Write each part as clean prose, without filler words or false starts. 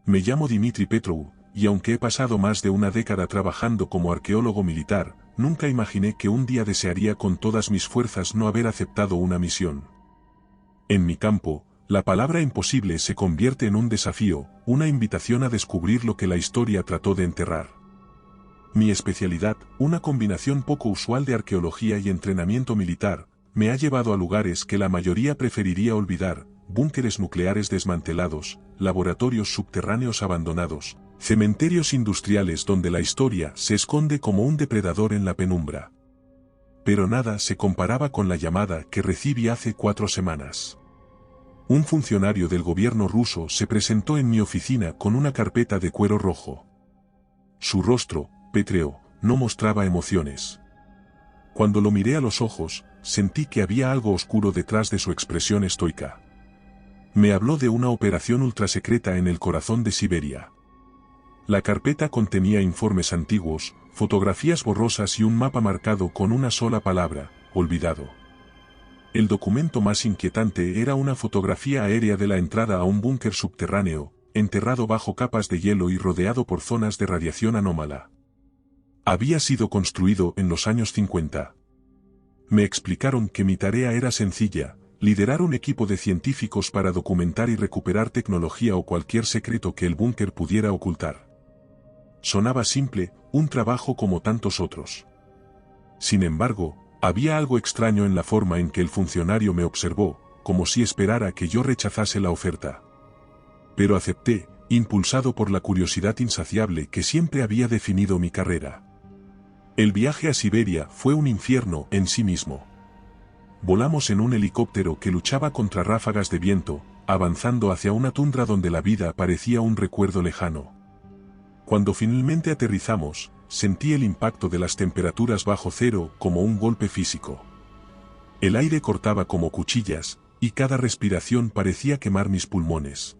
Me llamo Dmitry Petrov, y aunque he pasado más de una década trabajando como arqueólogo militar, nunca imaginé que un día desearía con todas mis fuerzas no haber aceptado una misión. En mi campo, la palabra imposible se convierte en un desafío, una invitación a descubrir lo que la historia trató de enterrar. Mi especialidad, una combinación poco usual de arqueología y entrenamiento militar, me ha llevado a lugares que la mayoría preferiría olvidar, búnkeres nucleares desmantelados, laboratorios subterráneos abandonados, cementerios industriales donde la historia se esconde como un depredador en la penumbra. Pero nada se comparaba con la llamada que recibí hace 4 semanas. Un funcionario del gobierno ruso se presentó en mi oficina con una carpeta de cuero rojo. Su rostro, pétreo, no mostraba emociones. Cuando lo miré a los ojos, sentí que había algo oscuro detrás de su expresión estoica. Me habló de una operación ultrasecreta en el corazón de Siberia. La carpeta contenía informes antiguos, fotografías borrosas y un mapa marcado con una sola palabra: olvidado. El documento más inquietante era una fotografía aérea de la entrada a un búnker subterráneo, enterrado bajo capas de hielo y rodeado por zonas de radiación anómala. Había sido construido en los años 50. Me explicaron que mi tarea era sencilla: liderar un equipo de científicos para documentar y recuperar tecnología o cualquier secreto que el búnker pudiera ocultar. Sonaba simple, un trabajo como tantos otros. Sin embargo, había algo extraño en la forma en que el funcionario me observó, como si esperara que yo rechazase la oferta. Pero acepté, impulsado por la curiosidad insaciable que siempre había definido mi carrera. El viaje a Siberia fue un infierno en sí mismo. Volamos en un helicóptero que luchaba contra ráfagas de viento, avanzando hacia una tundra donde la vida parecía un recuerdo lejano. Cuando finalmente aterrizamos, sentí el impacto de las temperaturas bajo cero como un golpe físico. El aire cortaba como cuchillas, y cada respiración parecía quemar mis pulmones.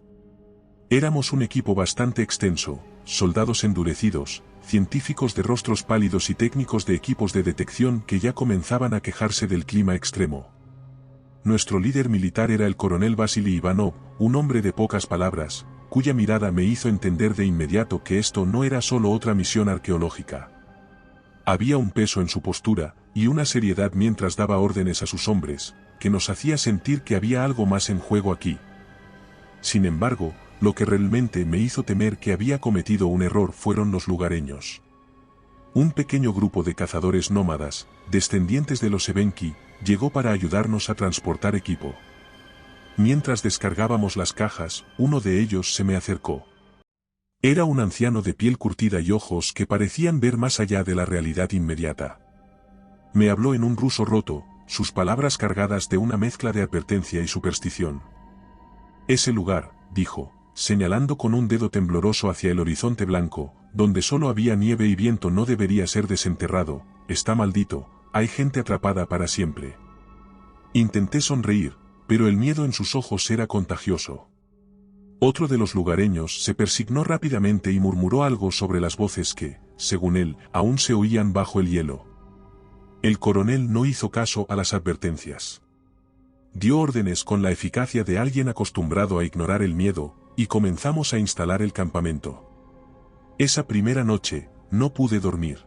Éramos un equipo bastante extenso: soldados endurecidos, científicos de rostros pálidos y técnicos de equipos de detección que ya comenzaban a quejarse del clima extremo. Nuestro líder militar era el coronel Vasily Ivanov, un hombre de pocas palabras, cuya mirada me hizo entender de inmediato que esto no era solo otra misión arqueológica. Había un peso en su postura, y una seriedad mientras daba órdenes a sus hombres, que nos hacía sentir que había algo más en juego aquí. Sin embargo, lo que realmente me hizo temer que había cometido un error fueron los lugareños. Un pequeño grupo de cazadores nómadas, descendientes de los Evenki, llegó para ayudarnos a transportar equipo. Mientras descargábamos las cajas, uno de ellos se me acercó. Era un anciano de piel curtida y ojos que parecían ver más allá de la realidad inmediata. Me habló en un ruso roto, sus palabras cargadas de una mezcla de advertencia y superstición. Ese lugar, dijo, señalando con un dedo tembloroso hacia el horizonte blanco, donde solo había nieve y viento, no debería ser desenterrado, está maldito, hay gente atrapada para siempre. Intenté sonreír, pero el miedo en sus ojos era contagioso. Otro de los lugareños se persignó rápidamente y murmuró algo sobre las voces que, según él, aún se oían bajo el hielo. El coronel no hizo caso a las advertencias. Dio órdenes con la eficacia de alguien acostumbrado a ignorar el miedo, y comenzamos a instalar el campamento. Esa primera noche, no pude dormir.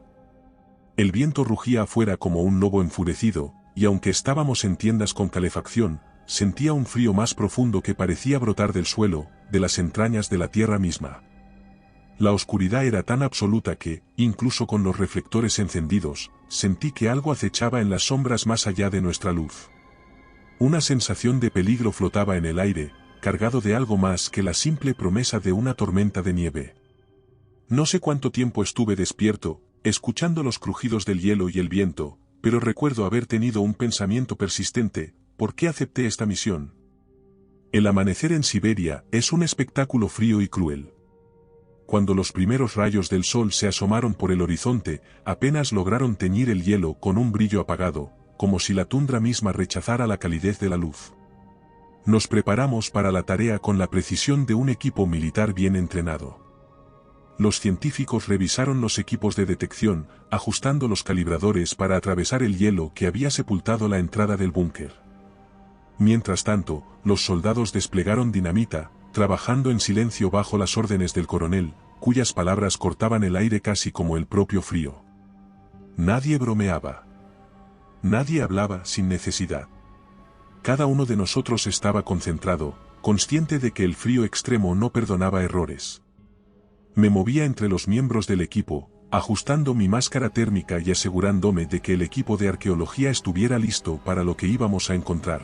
El viento rugía afuera como un lobo enfurecido, y aunque estábamos en tiendas con calefacción, sentía un frío más profundo que parecía brotar del suelo, de las entrañas de la tierra misma. La oscuridad era tan absoluta que, incluso con los reflectores encendidos, sentí que algo acechaba en las sombras más allá de nuestra luz. Una sensación de peligro flotaba en el aire, cargado de algo más que la simple promesa de una tormenta de nieve. No sé cuánto tiempo estuve despierto, escuchando los crujidos del hielo y el viento, pero recuerdo haber tenido un pensamiento persistente: ¿por qué acepté esta misión? El amanecer en Siberia es un espectáculo frío y cruel. Cuando los primeros rayos del sol se asomaron por el horizonte, apenas lograron teñir el hielo con un brillo apagado, como si la tundra misma rechazara la calidez de la luz. Nos preparamos para la tarea con la precisión de un equipo militar bien entrenado. Los científicos revisaron los equipos de detección, ajustando los calibradores para atravesar el hielo que había sepultado la entrada del búnker. Mientras tanto, los soldados desplegaron dinamita, trabajando en silencio bajo las órdenes del coronel, cuyas palabras cortaban el aire casi como el propio frío. Nadie bromeaba. Nadie hablaba sin necesidad. Cada uno de nosotros estaba concentrado, consciente de que el frío extremo no perdonaba errores. Me movía entre los miembros del equipo, ajustando mi máscara térmica y asegurándome de que el equipo de arqueología estuviera listo para lo que íbamos a encontrar.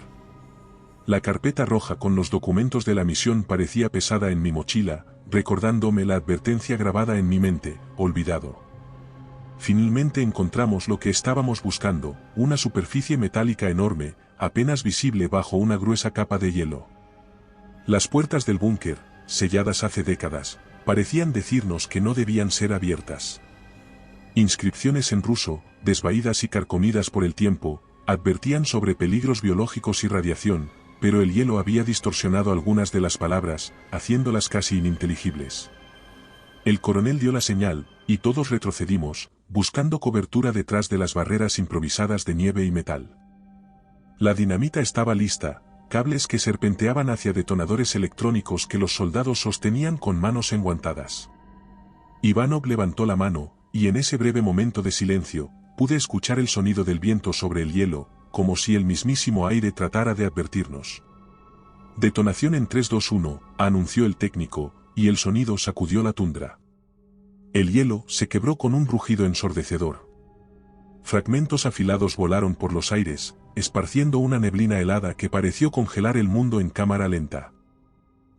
La carpeta roja con los documentos de la misión parecía pesada en mi mochila, recordándome la advertencia grabada en mi mente: olvidado. Finalmente encontramos lo que estábamos buscando, una superficie metálica enorme, apenas visible bajo una gruesa capa de hielo. Las puertas del búnker, selladas hace décadas, parecían decirnos que no debían ser abiertas. Inscripciones en ruso, desvaídas y carcomidas por el tiempo, advertían sobre peligros biológicos y radiación, pero el hielo había distorsionado algunas de las palabras, haciéndolas casi ininteligibles. El coronel dio la señal, y todos retrocedimos, buscando cobertura detrás de las barreras improvisadas de nieve y metal. La dinamita estaba lista, cables que serpenteaban hacia detonadores electrónicos que los soldados sostenían con manos enguantadas. Ivanov levantó la mano, y en ese breve momento de silencio, pude escuchar el sonido del viento sobre el hielo, como si el mismísimo aire tratara de advertirnos. Detonación en 3-2-1, anunció el técnico, y el sonido sacudió la tundra. El hielo se quebró con un rugido ensordecedor. Fragmentos afilados volaron por los aires, esparciendo una neblina helada que pareció congelar el mundo en cámara lenta.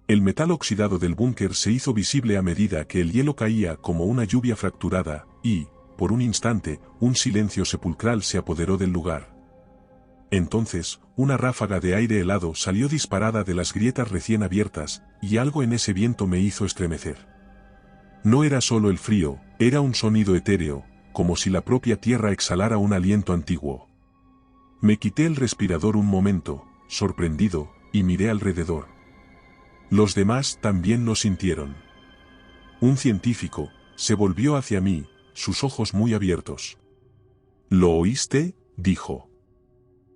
El metal oxidado del búnker se hizo visible a medida que el hielo caía como una lluvia fracturada, y, por un instante, un silencio sepulcral se apoderó del lugar. Entonces, una ráfaga de aire helado salió disparada de las grietas recién abiertas, y algo en ese viento me hizo estremecer. No era solo el frío, era un sonido etéreo, como si la propia tierra exhalara un aliento antiguo. Me quité el respirador un momento, sorprendido, y miré alrededor. Los demás también lo sintieron. Un científico se volvió hacia mí, sus ojos muy abiertos. ¿Lo oíste?, dijo.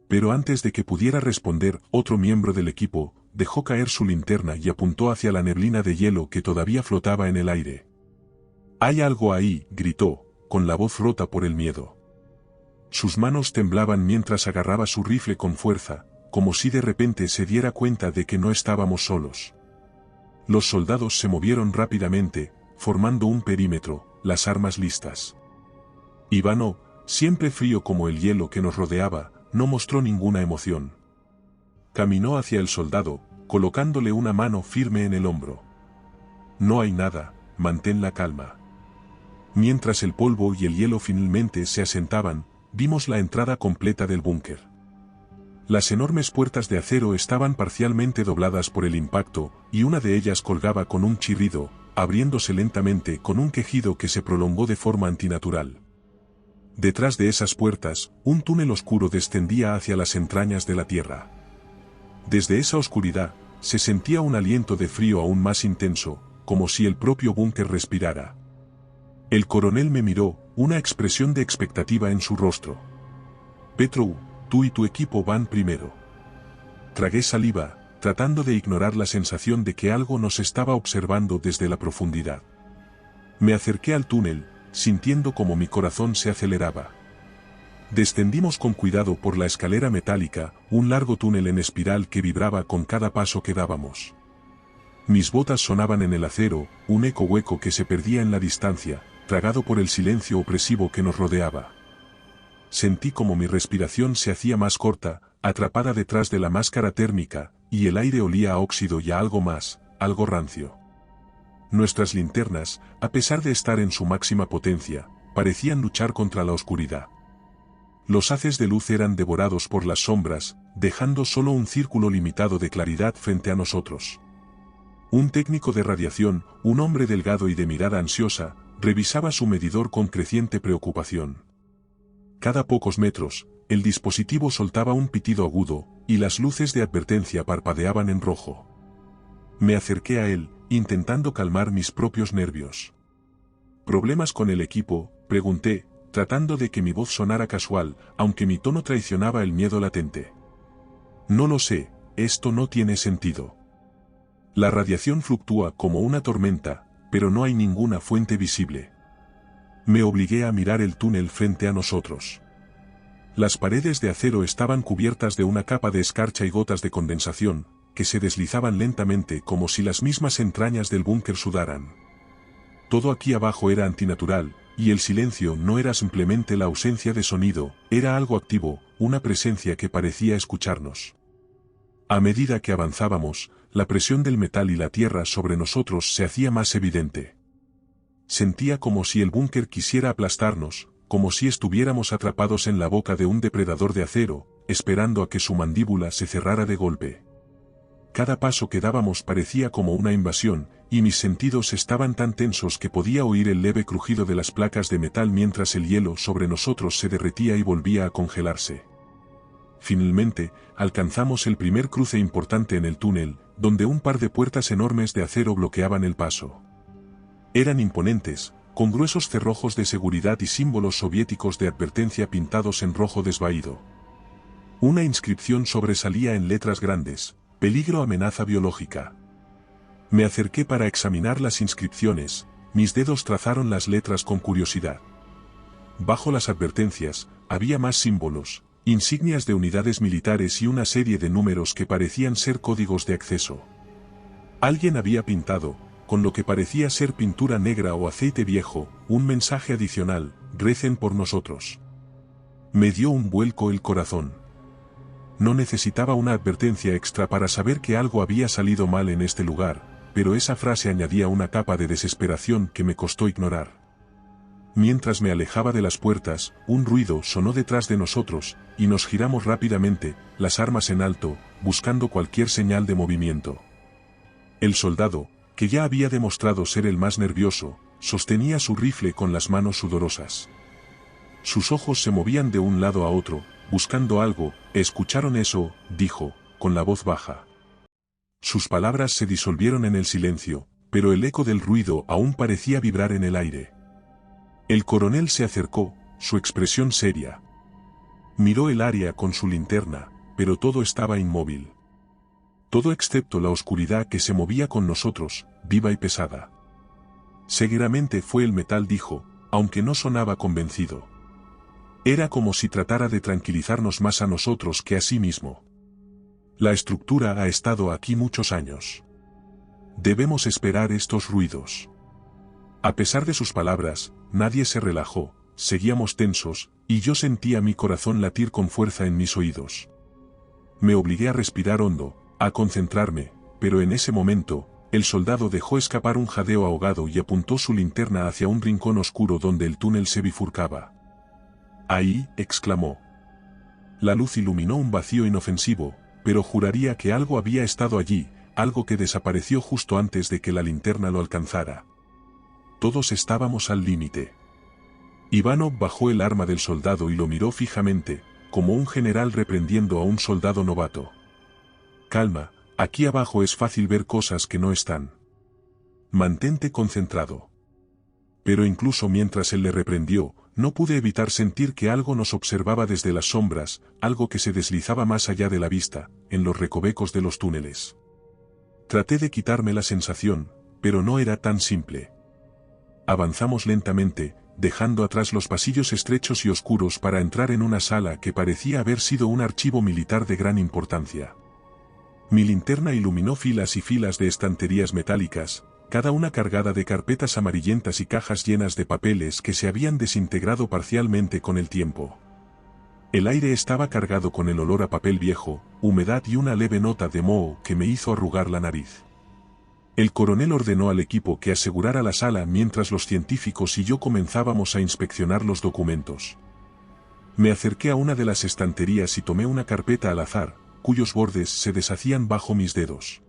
Pero antes de que pudiera responder, otro miembro del equipo dejó caer su linterna y apuntó hacia la neblina de hielo que todavía flotaba en el aire. «Hay algo ahí», gritó, con la voz rota por el miedo. Sus manos temblaban mientras agarraba su rifle con fuerza, como si de repente se diera cuenta de que no estábamos solos. Los soldados se movieron rápidamente, formando un perímetro, las armas listas. Ivanov, siempre frío como el hielo que nos rodeaba, no mostró ninguna emoción. Caminó hacia el soldado, colocándole una mano firme en el hombro. «No hay nada, mantén la calma». Mientras el polvo y el hielo finalmente se asentaban, vimos la entrada completa del búnker. Las enormes puertas de acero estaban parcialmente dobladas por el impacto, y una de ellas colgaba con un chirrido, abriéndose lentamente con un quejido que se prolongó de forma antinatural. Detrás de esas puertas, un túnel oscuro descendía hacia las entrañas de la tierra. Desde esa oscuridad, se sentía un aliento de frío aún más intenso, como si el propio búnker respirara. El coronel me miró, una expresión de expectativa en su rostro. «Petrov, tú y tu equipo van primero». Tragué saliva, tratando de ignorar la sensación de que algo nos estaba observando desde la profundidad. Me acerqué al túnel, sintiendo como mi corazón se aceleraba. Descendimos con cuidado por la escalera metálica, un largo túnel en espiral que vibraba con cada paso que dábamos. Mis botas sonaban en el acero, un eco hueco que se perdía en la distancia, tragado por el silencio opresivo que nos rodeaba. Sentí como mi respiración se hacía más corta, atrapada detrás de la máscara térmica, y el aire olía a óxido y a algo más, algo rancio. Nuestras linternas, a pesar de estar en su máxima potencia, parecían luchar contra la oscuridad. Los haces de luz eran devorados por las sombras, dejando solo un círculo limitado de claridad frente a nosotros. Un técnico de radiación, un hombre delgado y de mirada ansiosa, revisaba su medidor con creciente preocupación. Cada pocos metros, el dispositivo soltaba un pitido agudo, y las luces de advertencia parpadeaban en rojo. Me acerqué a él, intentando calmar mis propios nervios. ¿Problemas con el equipo?, pregunté, tratando de que mi voz sonara casual, aunque mi tono traicionaba el miedo latente. «No lo sé, esto no tiene sentido». La radiación fluctúa como una tormenta, pero no hay ninguna fuente visible. Me obligué a mirar el túnel frente a nosotros. Las paredes de acero estaban cubiertas de una capa de escarcha y gotas de condensación, que se deslizaban lentamente como si las mismas entrañas del búnker sudaran. Todo aquí abajo era antinatural, y el silencio no era simplemente la ausencia de sonido, era algo activo, una presencia que parecía escucharnos. A medida que avanzábamos, la presión del metal y la tierra sobre nosotros se hacía más evidente. Sentía como si el búnker quisiera aplastarnos, como si estuviéramos atrapados en la boca de un depredador de acero, esperando a que su mandíbula se cerrara de golpe. Cada paso que dábamos parecía como una invasión, y mis sentidos estaban tan tensos que podía oír el leve crujido de las placas de metal mientras el hielo sobre nosotros se derretía y volvía a congelarse. Finalmente, alcanzamos el primer cruce importante en el túnel, donde un par de puertas enormes de acero bloqueaban el paso. Eran imponentes, con gruesos cerrojos de seguridad y símbolos soviéticos de advertencia pintados en rojo desvaído. Una inscripción sobresalía en letras grandes: peligro, amenaza biológica. Me acerqué para examinar las inscripciones, mis dedos trazaron las letras con curiosidad. Bajo las advertencias, había más símbolos, insignias de unidades militares y una serie de números que parecían ser códigos de acceso. Alguien había pintado, con lo que parecía ser pintura negra o aceite viejo, un mensaje adicional: recen por nosotros. Me dio un vuelco el corazón. No necesitaba una advertencia extra para saber que algo había salido mal en este lugar, pero esa frase añadía una capa de desesperación que me costó ignorar. Mientras me alejaba de las puertas, un ruido sonó detrás de nosotros, y nos giramos rápidamente, las armas en alto, buscando cualquier señal de movimiento. El soldado, que ya había demostrado ser el más nervioso, sostenía su rifle con las manos sudorosas. Sus ojos se movían de un lado a otro, buscando algo. ¿Escucharon eso?, dijo, con la voz baja. Sus palabras se disolvieron en el silencio, pero el eco del ruido aún parecía vibrar en el aire. El coronel se acercó, su expresión seria. Miró el área con su linterna, pero todo estaba inmóvil. Todo excepto la oscuridad que se movía con nosotros, viva y pesada. Seguramente fue el metal, dijo, aunque no sonaba convencido. Era como si tratara de tranquilizarnos más a nosotros que a sí mismo. La estructura ha estado aquí muchos años. Debemos esperar estos ruidos. A pesar de sus palabras, nadie se relajó, seguíamos tensos, y yo sentía mi corazón latir con fuerza en mis oídos. Me obligué a respirar hondo, a concentrarme, pero en ese momento, el soldado dejó escapar un jadeo ahogado y apuntó su linterna hacia un rincón oscuro donde el túnel se bifurcaba. «Ahí», exclamó. La luz iluminó un vacío inofensivo, pero juraría que algo había estado allí, algo que desapareció justo antes de que la linterna lo alcanzara. Todos estábamos al límite. Ivanov bajó el arma del soldado y lo miró fijamente, como un general reprendiendo a un soldado novato. «Calma, aquí abajo es fácil ver cosas que no están. Mantente concentrado». Pero incluso mientras él le reprendió, no pude evitar sentir que algo nos observaba desde las sombras, algo que se deslizaba más allá de la vista, en los recovecos de los túneles. Traté de quitarme la sensación, pero no era tan simple. Avanzamos lentamente, dejando atrás los pasillos estrechos y oscuros para entrar en una sala que parecía haber sido un archivo militar de gran importancia. Mi linterna iluminó filas y filas de estanterías metálicas, cada una cargada de carpetas amarillentas y cajas llenas de papeles que se habían desintegrado parcialmente con el tiempo. El aire estaba cargado con el olor a papel viejo, humedad y una leve nota de moho que me hizo arrugar la nariz. El coronel ordenó al equipo que asegurara la sala mientras los científicos y yo comenzábamos a inspeccionar los documentos. Me acerqué a una de las estanterías y tomé una carpeta al azar, cuyos bordes se deshacían bajo mis dedos.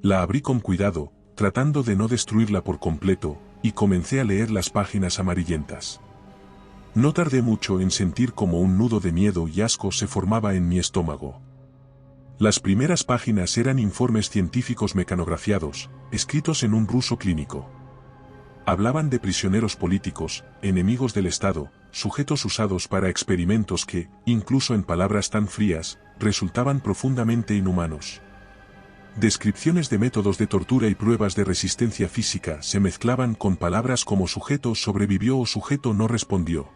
La abrí con cuidado, tratando de no destruirla por completo, y comencé a leer las páginas amarillentas. No tardé mucho en sentir como un nudo de miedo y asco se formaba en mi estómago. Las primeras páginas eran informes científicos mecanografiados, escritos en un ruso clínico. Hablaban de prisioneros políticos, enemigos del Estado, sujetos usados para experimentos que, incluso en palabras tan frías, resultaban profundamente inhumanos. Descripciones de métodos de tortura y pruebas de resistencia física se mezclaban con palabras como sujeto sobrevivió o sujeto no respondió.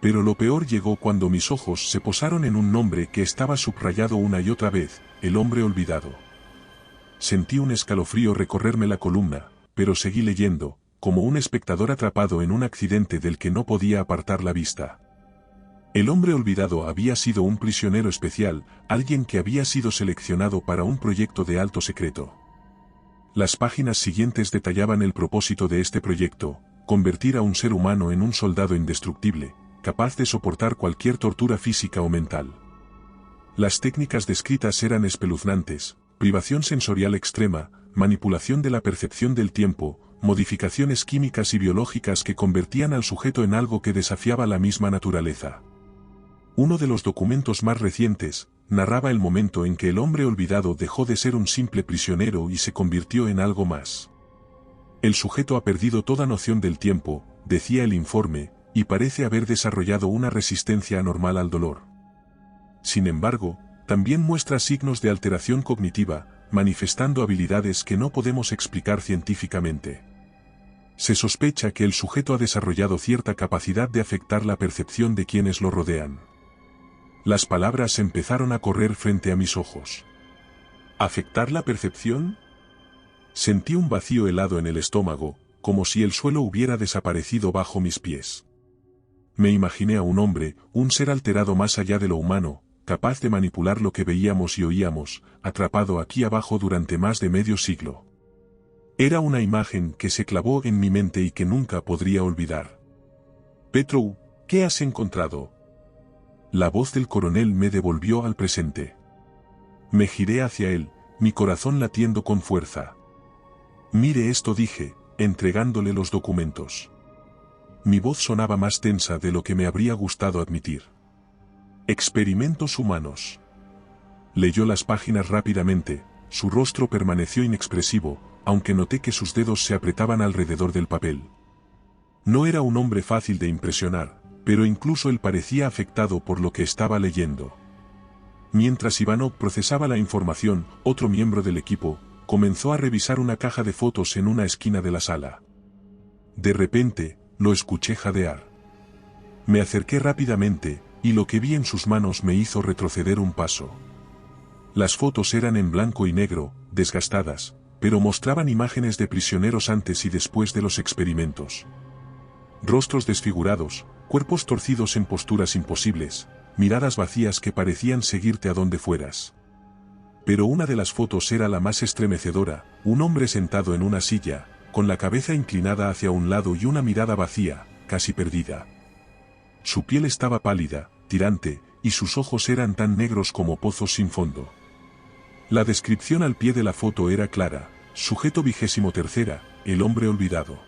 Pero lo peor llegó cuando mis ojos se posaron en un nombre que estaba subrayado una y otra vez, el hombre olvidado. Sentí un escalofrío recorrerme la columna, pero seguí leyendo, como un espectador atrapado en un accidente del que no podía apartar la vista. El hombre olvidado había sido un prisionero especial, alguien que había sido seleccionado para un proyecto de alto secreto. Las páginas siguientes detallaban el propósito de este proyecto: convertir a un ser humano en un soldado indestructible, capaz de soportar cualquier tortura física o mental. Las técnicas descritas eran espeluznantes: privación sensorial extrema, manipulación de la percepción del tiempo, modificaciones químicas y biológicas que convertían al sujeto en algo que desafiaba la misma naturaleza. Uno de los documentos más recientes narraba el momento en que el hombre olvidado dejó de ser un simple prisionero y se convirtió en algo más. El sujeto ha perdido toda noción del tiempo, decía el informe, y parece haber desarrollado una resistencia anormal al dolor. Sin embargo, también muestra signos de alteración cognitiva, manifestando habilidades que no podemos explicar científicamente. Se sospecha que el sujeto ha desarrollado cierta capacidad de afectar la percepción de quienes lo rodean. Las palabras empezaron a correr frente a mis ojos. ¿Afectar la percepción? Sentí un vacío helado en el estómago, como si el suelo hubiera desaparecido bajo mis pies. Me imaginé a un hombre, un ser alterado más allá de lo humano, capaz de manipular lo que veíamos y oíamos, atrapado aquí abajo durante más de medio siglo. Era una imagen que se clavó en mi mente y que nunca podría olvidar. Petrov, ¿qué has encontrado? La voz del coronel me devolvió al presente. Me giré hacia él, mi corazón latiendo con fuerza. Mire esto, dije, entregándole los documentos. Mi voz sonaba más tensa de lo que me habría gustado admitir. Experimentos humanos. Leyó las páginas rápidamente, su rostro permaneció inexpresivo, aunque noté que sus dedos se apretaban alrededor del papel. No era un hombre fácil de impresionar, pero incluso él parecía afectado por lo que estaba leyendo. Mientras Ivanov procesaba la información, otro miembro del equipo comenzó a revisar una caja de fotos en una esquina de la sala. De repente, lo escuché jadear. Me acerqué rápidamente, y lo que vi en sus manos me hizo retroceder un paso. Las fotos eran en blanco y negro, desgastadas, pero mostraban imágenes de prisioneros antes y después de los experimentos. Rostros desfigurados, cuerpos torcidos en posturas imposibles, miradas vacías que parecían seguirte a donde fueras. Pero una de las fotos era la más estremecedora: un hombre sentado en una silla, con la cabeza inclinada hacia un lado y una mirada vacía, casi perdida. Su piel estaba pálida, tirante, y sus ojos eran tan negros como pozos sin fondo. La descripción al pie de la foto era clara: sujeto 23, el hombre olvidado.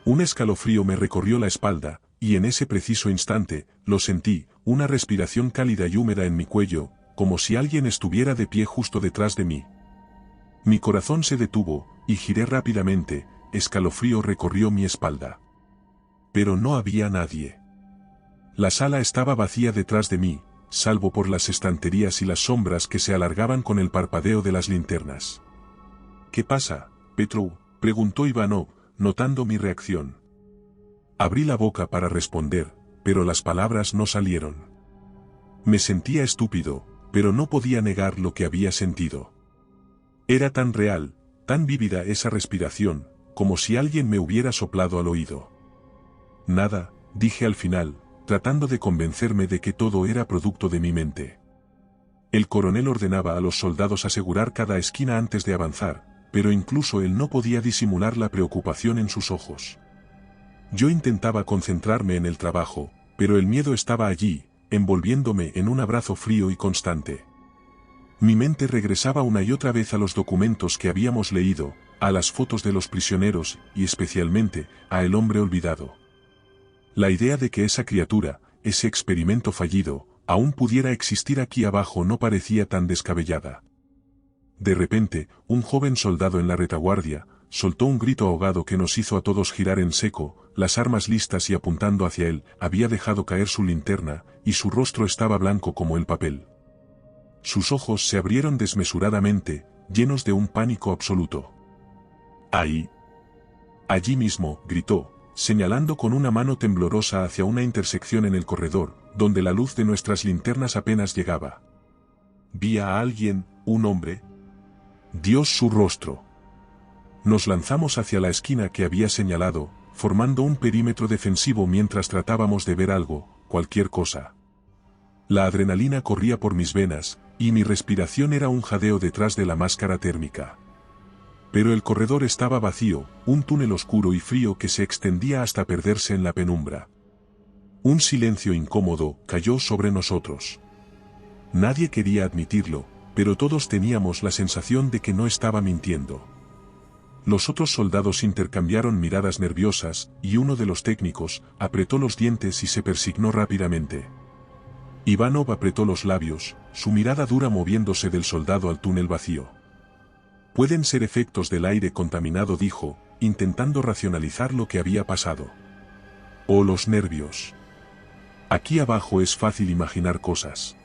Un escalofrío me recorrió la espalda, y en ese preciso instante, lo sentí, una respiración cálida y húmeda en mi cuello, como si alguien estuviera de pie justo detrás de mí. Mi corazón se detuvo, y giré rápidamente, escalofrío recorrió mi espalda. Pero no había nadie. La sala estaba vacía detrás de mí, salvo por las estanterías y las sombras que se alargaban con el parpadeo de las linternas. ¿Qué pasa, Petrov?, preguntó Ivanov, notando mi reacción. Abrí la boca para responder, pero las palabras no salieron. Me sentía estúpido, pero no podía negar lo que había sentido. Era tan real, tan vívida esa respiración, como si alguien me hubiera soplado al oído. Nada, dije al final, tratando de convencerme de que todo era producto de mi mente. El coronel ordenaba a los soldados asegurar cada esquina antes de avanzar, pero incluso él no podía disimular la preocupación en sus ojos. Yo intentaba concentrarme en el trabajo, pero el miedo estaba allí, envolviéndome en un abrazo frío y constante. Mi mente regresaba una y otra vez a los documentos que habíamos leído, a las fotos de los prisioneros, y especialmente, a el hombre olvidado. La idea de que esa criatura, ese experimento fallido, aún pudiera existir aquí abajo no parecía tan descabellada. De repente, un joven soldado en la retaguardia soltó un grito ahogado que nos hizo a todos girar en seco, las armas listas y apuntando hacia él. Había dejado caer su linterna, y su rostro estaba blanco como el papel. Sus ojos se abrieron desmesuradamente, llenos de un pánico absoluto. Ahí. Allí mismo, gritó, señalando con una mano temblorosa hacia una intersección en el corredor, donde la luz de nuestras linternas apenas llegaba. Vi a alguien, un hombre. Dios su rostro. Nos lanzamos hacia la esquina que había señalado, formando un perímetro defensivo mientras tratábamos de ver algo, cualquier cosa. La adrenalina corría por mis venas, y mi respiración era un jadeo detrás de la máscara térmica. Pero el corredor estaba vacío, un túnel oscuro y frío que se extendía hasta perderse en la penumbra. Un silencio incómodo cayó sobre nosotros. Nadie quería admitirlo, pero todos teníamos la sensación de que no estaba mintiendo. Los otros soldados intercambiaron miradas nerviosas, y uno de los técnicos apretó los dientes y se persignó rápidamente. Ivanov apretó los labios, su mirada dura moviéndose del soldado al túnel vacío. Pueden ser efectos del aire contaminado, dijo, intentando racionalizar lo que había pasado. O los nervios. Aquí abajo es fácil imaginar cosas.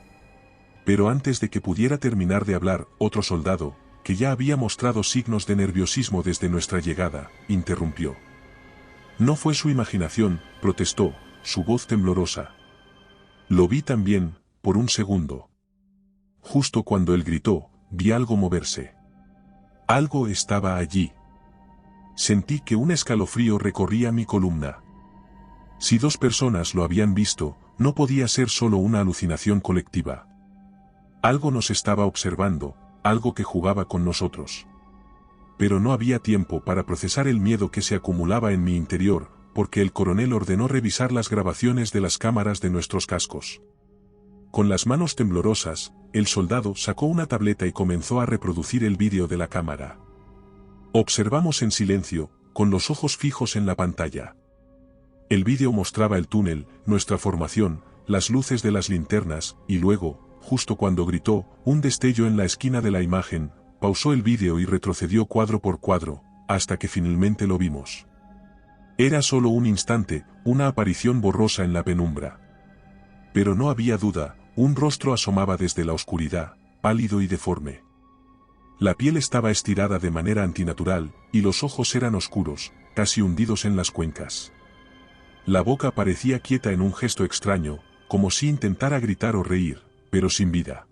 Pero antes de que pudiera terminar de hablar, otro soldado, que ya había mostrado signos de nerviosismo desde nuestra llegada, interrumpió. No fue su imaginación, protestó, su voz temblorosa. Lo vi también, por un segundo. Justo cuando él gritó, vi algo moverse. Algo estaba allí. Sentí que un escalofrío recorría mi columna. Si 2 personas lo habían visto, no podía ser solo una alucinación colectiva. Algo nos estaba observando, algo que jugaba con nosotros. Pero no había tiempo para procesar el miedo que se acumulaba en mi interior, porque el coronel ordenó revisar las grabaciones de las cámaras de nuestros cascos. Con las manos temblorosas, el soldado sacó una tableta y comenzó a reproducir el vídeo de la cámara. Observamos en silencio, con los ojos fijos en la pantalla. El vídeo mostraba el túnel, nuestra formación, las luces de las linternas, y luego, justo cuando gritó, un destello en la esquina de la imagen, pausó el vídeo y retrocedió cuadro por cuadro, hasta que finalmente lo vimos. Era solo un instante, una aparición borrosa en la penumbra. Pero no había duda, un rostro asomaba desde la oscuridad, pálido y deforme. La piel estaba estirada de manera antinatural, y los ojos eran oscuros, casi hundidos en las cuencas. La boca parecía quieta en un gesto extraño, como si intentara gritar o reír, pero sin vida.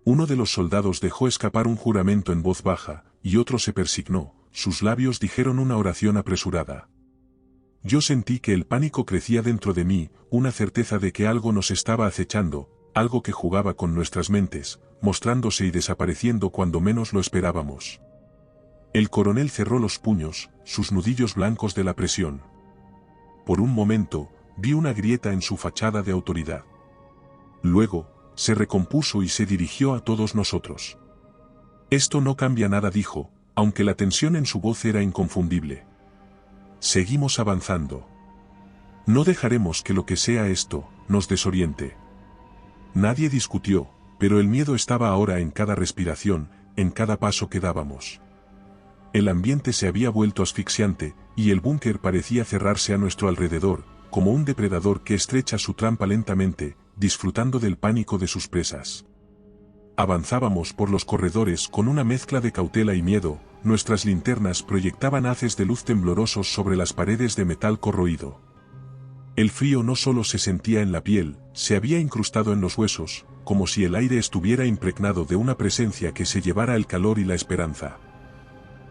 Uno de los soldados dejó escapar un juramento en voz baja, y otro se persignó, sus labios dijeron una oración apresurada. Yo sentí que el pánico crecía dentro de mí, una certeza de que algo nos estaba acechando, algo que jugaba con nuestras mentes, mostrándose y desapareciendo cuando menos lo esperábamos. El coronel cerró los puños, sus nudillos blancos de la presión. Por un momento, vi una grieta en su fachada de autoridad. Luego, se recompuso y se dirigió a todos nosotros. Esto no cambia nada, dijo, aunque la tensión en su voz era inconfundible. Seguimos avanzando. No dejaremos que lo que sea esto nos desoriente. Nadie discutió, pero el miedo estaba ahora en cada respiración, en cada paso que dábamos. El ambiente se había vuelto asfixiante, y el búnker parecía cerrarse a nuestro alrededor, como un depredador que estrecha su trampa lentamente, disfrutando del pánico de sus presas. Avanzábamos por los corredores con una mezcla de cautela y miedo, nuestras linternas proyectaban haces de luz temblorosos sobre las paredes de metal corroído. El frío no solo se sentía en la piel, se había incrustado en los huesos, como si el aire estuviera impregnado de una presencia que se llevara el calor y la esperanza.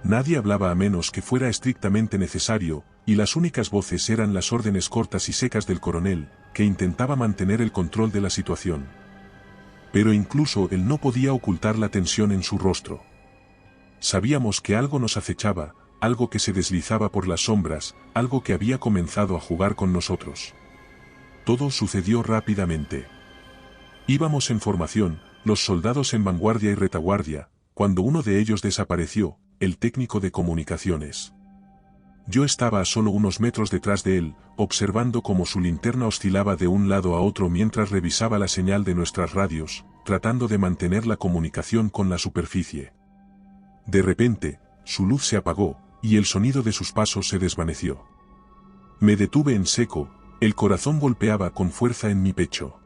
Nadie hablaba a menos que fuera estrictamente necesario, y las únicas voces eran las órdenes cortas y secas del coronel, que intentaba mantener el control de la situación. Pero incluso él no podía ocultar la tensión en su rostro. Sabíamos que algo nos acechaba, algo que se deslizaba por las sombras, algo que había comenzado a jugar con nosotros. Todo sucedió rápidamente. Íbamos en formación, los soldados en vanguardia y retaguardia, cuando uno de ellos desapareció, el técnico de comunicaciones. Yo estaba a solo unos metros detrás de él, observando cómo su linterna oscilaba de un lado a otro mientras revisaba la señal de nuestras radios, tratando de mantener la comunicación con la superficie. De repente, su luz se apagó, y el sonido de sus pasos se desvaneció. Me detuve en seco, el corazón golpeaba con fuerza en mi pecho.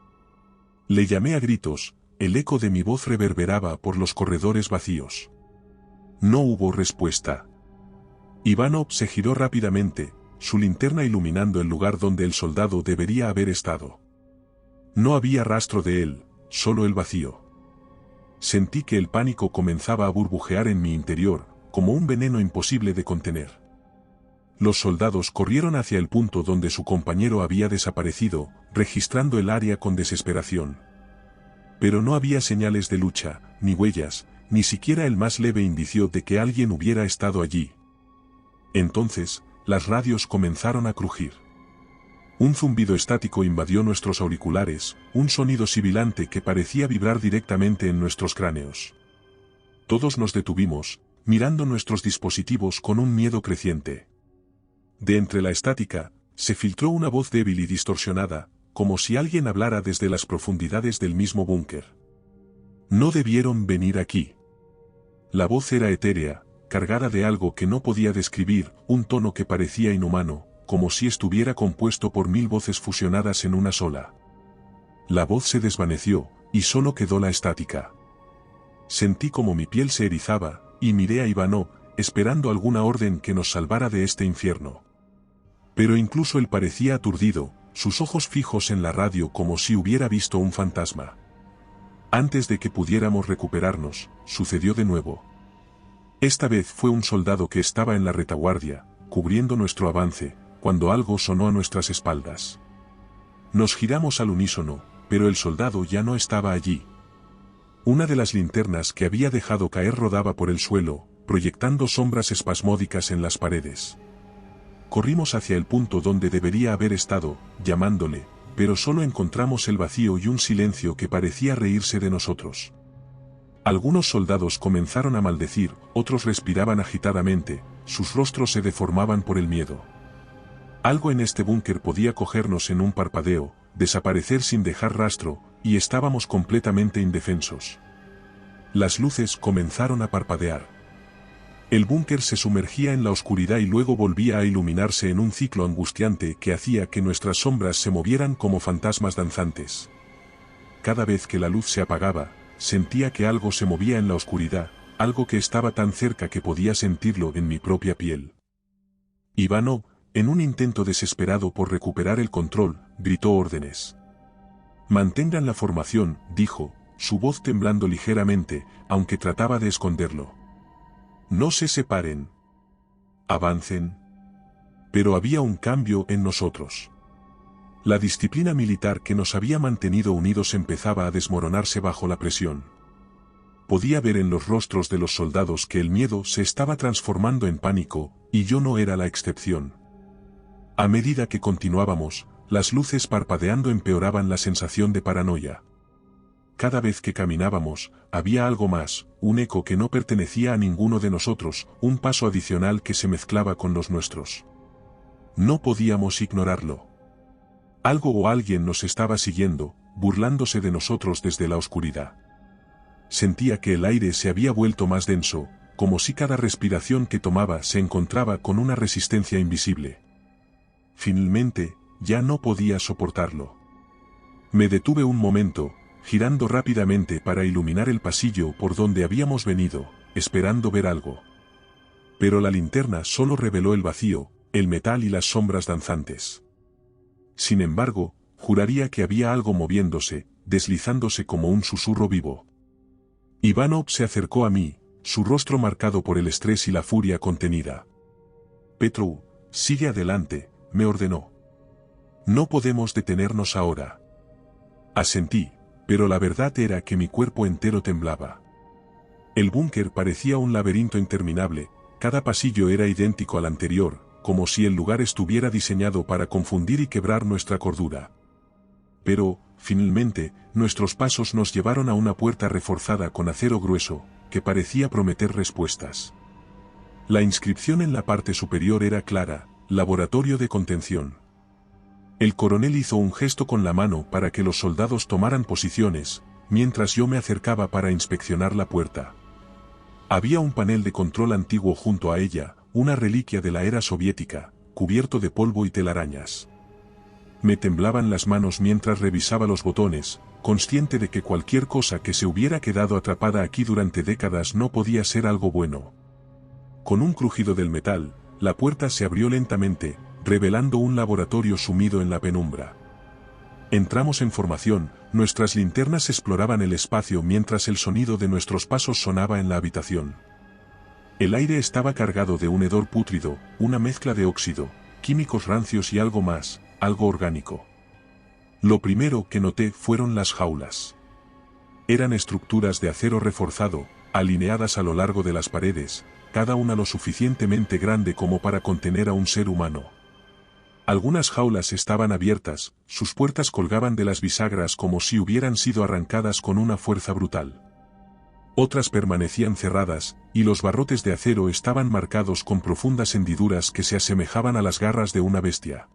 Le llamé a gritos, el eco de mi voz reverberaba por los corredores vacíos. No hubo respuesta. Ivanov se giró rápidamente, su linterna iluminando el lugar donde el soldado debería haber estado. No había rastro de él, solo el vacío. Sentí que el pánico comenzaba a burbujear en mi interior, como un veneno imposible de contener. Los soldados corrieron hacia el punto donde su compañero había desaparecido, registrando el área con desesperación. Pero no había señales de lucha, ni huellas, ni siquiera el más leve indicio de que alguien hubiera estado allí. Entonces, las radios comenzaron a crujir. Un zumbido estático invadió nuestros auriculares, un sonido sibilante que parecía vibrar directamente en nuestros cráneos. Todos nos detuvimos, mirando nuestros dispositivos con un miedo creciente. De entre la estática, se filtró una voz débil y distorsionada, como si alguien hablara desde las profundidades del mismo búnker. No debieron venir aquí. La voz era etérea, cargada de algo que no podía describir, un tono que parecía inhumano, como si estuviera compuesto por 1000 voces fusionadas en una sola. La voz se desvaneció, y solo quedó la estática. Sentí como mi piel se erizaba, y miré a Ivanov, esperando alguna orden que nos salvara de este infierno. Pero incluso él parecía aturdido, sus ojos fijos en la radio como si hubiera visto un fantasma. Antes de que pudiéramos recuperarnos, sucedió de nuevo. Esta vez fue un soldado que estaba en la retaguardia, cubriendo nuestro avance, cuando algo sonó a nuestras espaldas. Nos giramos al unísono, pero el soldado ya no estaba allí. Una de las linternas que había dejado caer rodaba por el suelo, proyectando sombras espasmódicas en las paredes. Corrimos hacia el punto donde debería haber estado, llamándole, pero solo encontramos el vacío y un silencio que parecía reírse de nosotros. Algunos soldados comenzaron a maldecir, otros respiraban agitadamente, sus rostros se deformaban por el miedo. Algo en este búnker podía cogernos en un parpadeo, desaparecer sin dejar rastro, y estábamos completamente indefensos. Las luces comenzaron a parpadear. El búnker se sumergía en la oscuridad y luego volvía a iluminarse en un ciclo angustiante que hacía que nuestras sombras se movieran como fantasmas danzantes. Cada vez que la luz se apagaba, sentía que algo se movía en la oscuridad, algo que estaba tan cerca que podía sentirlo en mi propia piel. Ivanov, en un intento desesperado por recuperar el control, gritó órdenes. Mantengan la formación, dijo, su voz temblando ligeramente, aunque trataba de esconderlo. No se separen. Avancen. Pero había un cambio en nosotros. La disciplina militar que nos había mantenido unidos empezaba a desmoronarse bajo la presión. Podía ver en los rostros de los soldados que el miedo se estaba transformando en pánico, y yo no era la excepción. A medida que continuábamos, las luces parpadeando empeoraban la sensación de paranoia. Cada vez que caminábamos, había algo más, un eco que no pertenecía a ninguno de nosotros, un paso adicional que se mezclaba con los nuestros. No podíamos ignorarlo. Algo o alguien nos estaba siguiendo, burlándose de nosotros desde la oscuridad. Sentía que el aire se había vuelto más denso, como si cada respiración que tomaba se encontraba con una resistencia invisible. Finalmente, ya no podía soportarlo. Me detuve un momento, girando rápidamente para iluminar el pasillo por donde habíamos venido, esperando ver algo. Pero la linterna solo reveló el vacío, el metal y las sombras danzantes. Sin embargo, juraría que había algo moviéndose, deslizándose como un susurro vivo. Ivanov se acercó a mí, su rostro marcado por el estrés y la furia contenida. Petru, sigue adelante, me ordenó. No podemos detenernos ahora. Asentí, pero la verdad era que mi cuerpo entero temblaba. El búnker parecía un laberinto interminable, cada pasillo era idéntico al anterior, como si el lugar estuviera diseñado para confundir y quebrar nuestra cordura. Pero, finalmente, nuestros pasos nos llevaron a una puerta reforzada con acero grueso, que parecía prometer respuestas. La inscripción en la parte superior era clara, Laboratorio de Contención. El coronel hizo un gesto con la mano para que los soldados tomaran posiciones, mientras yo me acercaba para inspeccionar la puerta. Había un panel de control antiguo junto a ella, una reliquia de la era soviética, cubierto de polvo y telarañas. Me temblaban las manos mientras revisaba los botones, consciente de que cualquier cosa que se hubiera quedado atrapada aquí durante décadas no podía ser algo bueno. Con un crujido del metal, la puerta se abrió lentamente, revelando un laboratorio sumido en la penumbra. Entramos en formación, nuestras linternas exploraban el espacio mientras el sonido de nuestros pasos sonaba en la habitación. El aire estaba cargado de un hedor pútrido, una mezcla de óxido, químicos rancios y algo más, algo orgánico. Lo primero que noté fueron las jaulas. Eran estructuras de acero reforzado, alineadas a lo largo de las paredes, cada una lo suficientemente grande como para contener a un ser humano. Algunas jaulas estaban abiertas, sus puertas colgaban de las bisagras como si hubieran sido arrancadas con una fuerza brutal. Otras permanecían cerradas, y los barrotes de acero estaban marcados con profundas hendiduras que se asemejaban a las garras de una bestia.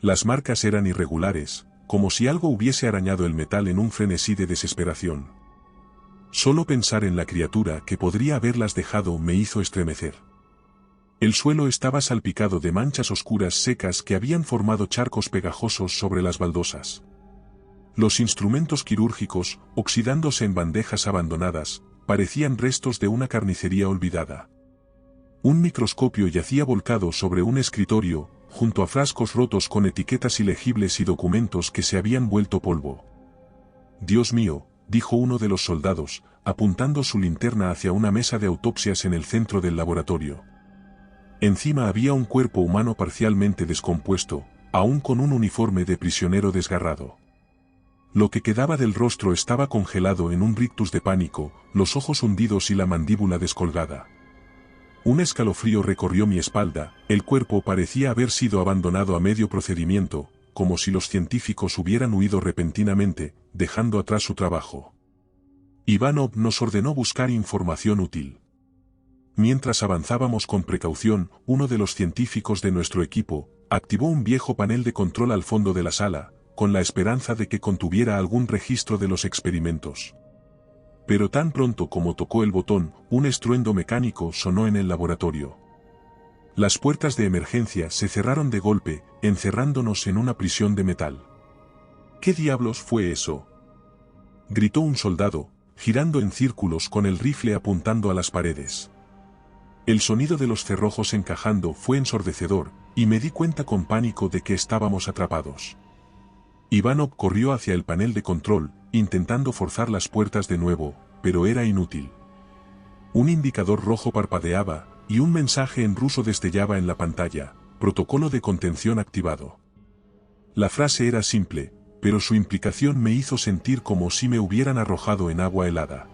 Las marcas eran irregulares, como si algo hubiese arañado el metal en un frenesí de desesperación. Solo pensar en la criatura que podría haberlas dejado me hizo estremecer. El suelo estaba salpicado de manchas oscuras secas que habían formado charcos pegajosos sobre las baldosas. Los instrumentos quirúrgicos, oxidándose en bandejas abandonadas, parecían restos de una carnicería olvidada. Un microscopio yacía volcado sobre un escritorio, junto a frascos rotos con etiquetas ilegibles y documentos que se habían vuelto polvo. «Dios mío», dijo uno de los soldados, apuntando su linterna hacia una mesa de autopsias en el centro del laboratorio. Encima había un cuerpo humano parcialmente descompuesto, aún con un uniforme de prisionero desgarrado. Lo que quedaba del rostro estaba congelado en un rictus de pánico, los ojos hundidos y la mandíbula descolgada. Un escalofrío recorrió mi espalda, el cuerpo parecía haber sido abandonado a medio procedimiento, como si los científicos hubieran huido repentinamente, dejando atrás su trabajo. Ivanov nos ordenó buscar información útil. Mientras avanzábamos con precaución, uno de los científicos de nuestro equipo activó un viejo panel de control al fondo de la sala, con la esperanza de que contuviera algún registro de los experimentos. Pero tan pronto como tocó el botón, un estruendo mecánico sonó en el laboratorio. Las puertas de emergencia se cerraron de golpe, encerrándonos en una prisión de metal. ¿Qué diablos fue eso?, gritó un soldado, girando en círculos con el rifle apuntando a las paredes. El sonido de los cerrojos encajando fue ensordecedor, y me di cuenta con pánico de que estábamos atrapados. Ivanov corrió hacia el panel de control, intentando forzar las puertas de nuevo, pero era inútil. Un indicador rojo parpadeaba, y un mensaje en ruso destellaba en la pantalla: protocolo de contención activado. La frase era simple, pero su implicación me hizo sentir como si me hubieran arrojado en agua helada.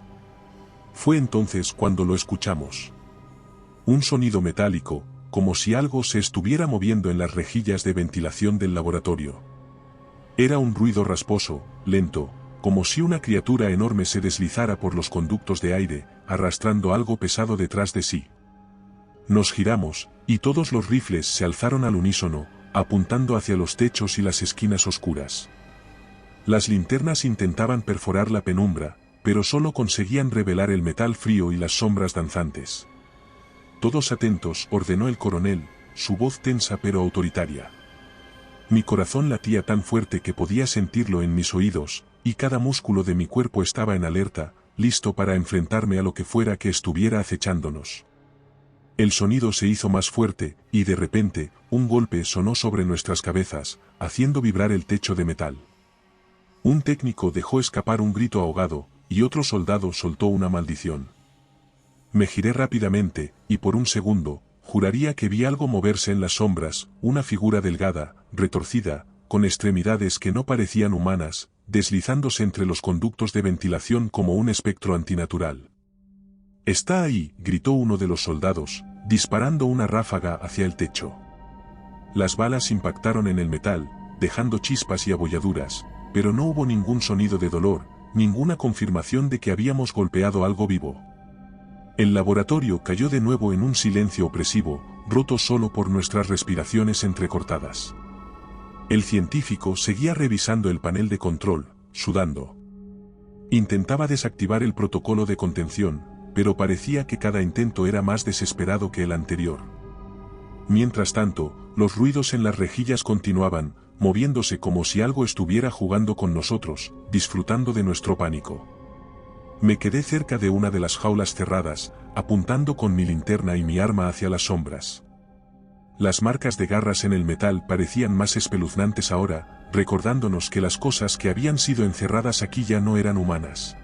Fue entonces cuando lo escuchamos. Un sonido metálico, como si algo se estuviera moviendo en las rejillas de ventilación del laboratorio. Era un ruido rasposo, lento, como si una criatura enorme se deslizara por los conductos de aire, arrastrando algo pesado detrás de sí. Nos giramos, y todos los rifles se alzaron al unísono, apuntando hacia los techos y las esquinas oscuras. Las linternas intentaban perforar la penumbra, pero solo conseguían revelar el metal frío y las sombras danzantes. «Todos atentos», ordenó el coronel, su voz tensa pero autoritaria. Mi corazón latía tan fuerte que podía sentirlo en mis oídos, y cada músculo de mi cuerpo estaba en alerta, listo para enfrentarme a lo que fuera que estuviera acechándonos. El sonido se hizo más fuerte, y de repente, un golpe sonó sobre nuestras cabezas, haciendo vibrar el techo de metal. Un técnico dejó escapar un grito ahogado, y otro soldado soltó una maldición. Me giré rápidamente, y por un segundo, juraría que vi algo moverse en las sombras, una figura delgada, retorcida, con extremidades que no parecían humanas, deslizándose entre los conductos de ventilación como un espectro antinatural. «Está ahí», gritó uno de los soldados, disparando una ráfaga hacia el techo. Las balas impactaron en el metal, dejando chispas y abolladuras, pero no hubo ningún sonido de dolor, ninguna confirmación de que habíamos golpeado algo vivo. El laboratorio cayó de nuevo en un silencio opresivo, roto solo por nuestras respiraciones entrecortadas. El científico seguía revisando el panel de control, sudando. Intentaba desactivar el protocolo de contención, pero parecía que cada intento era más desesperado que el anterior. Mientras tanto, los ruidos en las rejillas continuaban, moviéndose como si algo estuviera jugando con nosotros, disfrutando de nuestro pánico. Me quedé cerca de una de las jaulas cerradas, apuntando con mi linterna y mi arma hacia las sombras. Las marcas de garras en el metal parecían más espeluznantes ahora, recordándonos que las cosas que habían sido encerradas aquí ya no eran humanas.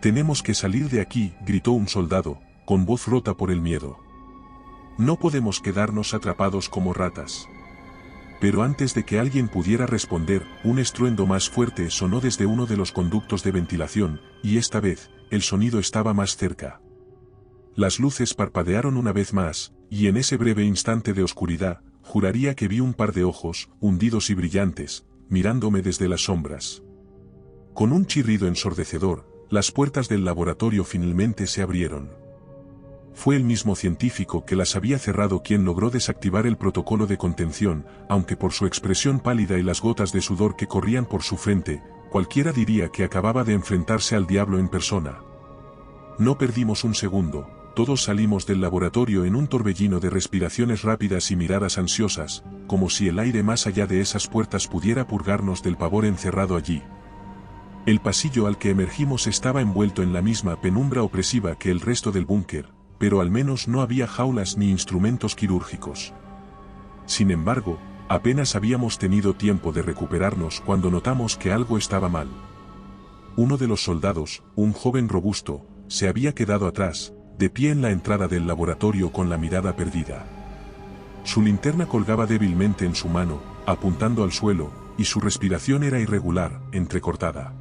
«Tenemos que salir de aquí», gritó un soldado, con voz rota por el miedo. «No podemos quedarnos atrapados como ratas». Pero antes de que alguien pudiera responder, un estruendo más fuerte sonó desde uno de los conductos de ventilación, y esta vez, el sonido estaba más cerca. Las luces parpadearon una vez más, y en ese breve instante de oscuridad, juraría que vi un par de ojos, hundidos y brillantes, mirándome desde las sombras. Con un chirrido ensordecedor, las puertas del laboratorio finalmente se abrieron. Fue el mismo científico que las había cerrado quien logró desactivar el protocolo de contención, aunque por su expresión pálida y las gotas de sudor que corrían por su frente, cualquiera diría que acababa de enfrentarse al diablo en persona. No perdimos un segundo, todos salimos del laboratorio en un torbellino de respiraciones rápidas y miradas ansiosas, como si el aire más allá de esas puertas pudiera purgarnos del pavor encerrado allí. El pasillo al que emergimos estaba envuelto en la misma penumbra opresiva que el resto del búnker, pero al menos no había jaulas ni instrumentos quirúrgicos. Sin embargo, apenas habíamos tenido tiempo de recuperarnos cuando notamos que algo estaba mal. Uno de los soldados, un joven robusto, se había quedado atrás, de pie en la entrada del laboratorio con la mirada perdida. Su linterna colgaba débilmente en su mano, apuntando al suelo, y su respiración era irregular, entrecortada.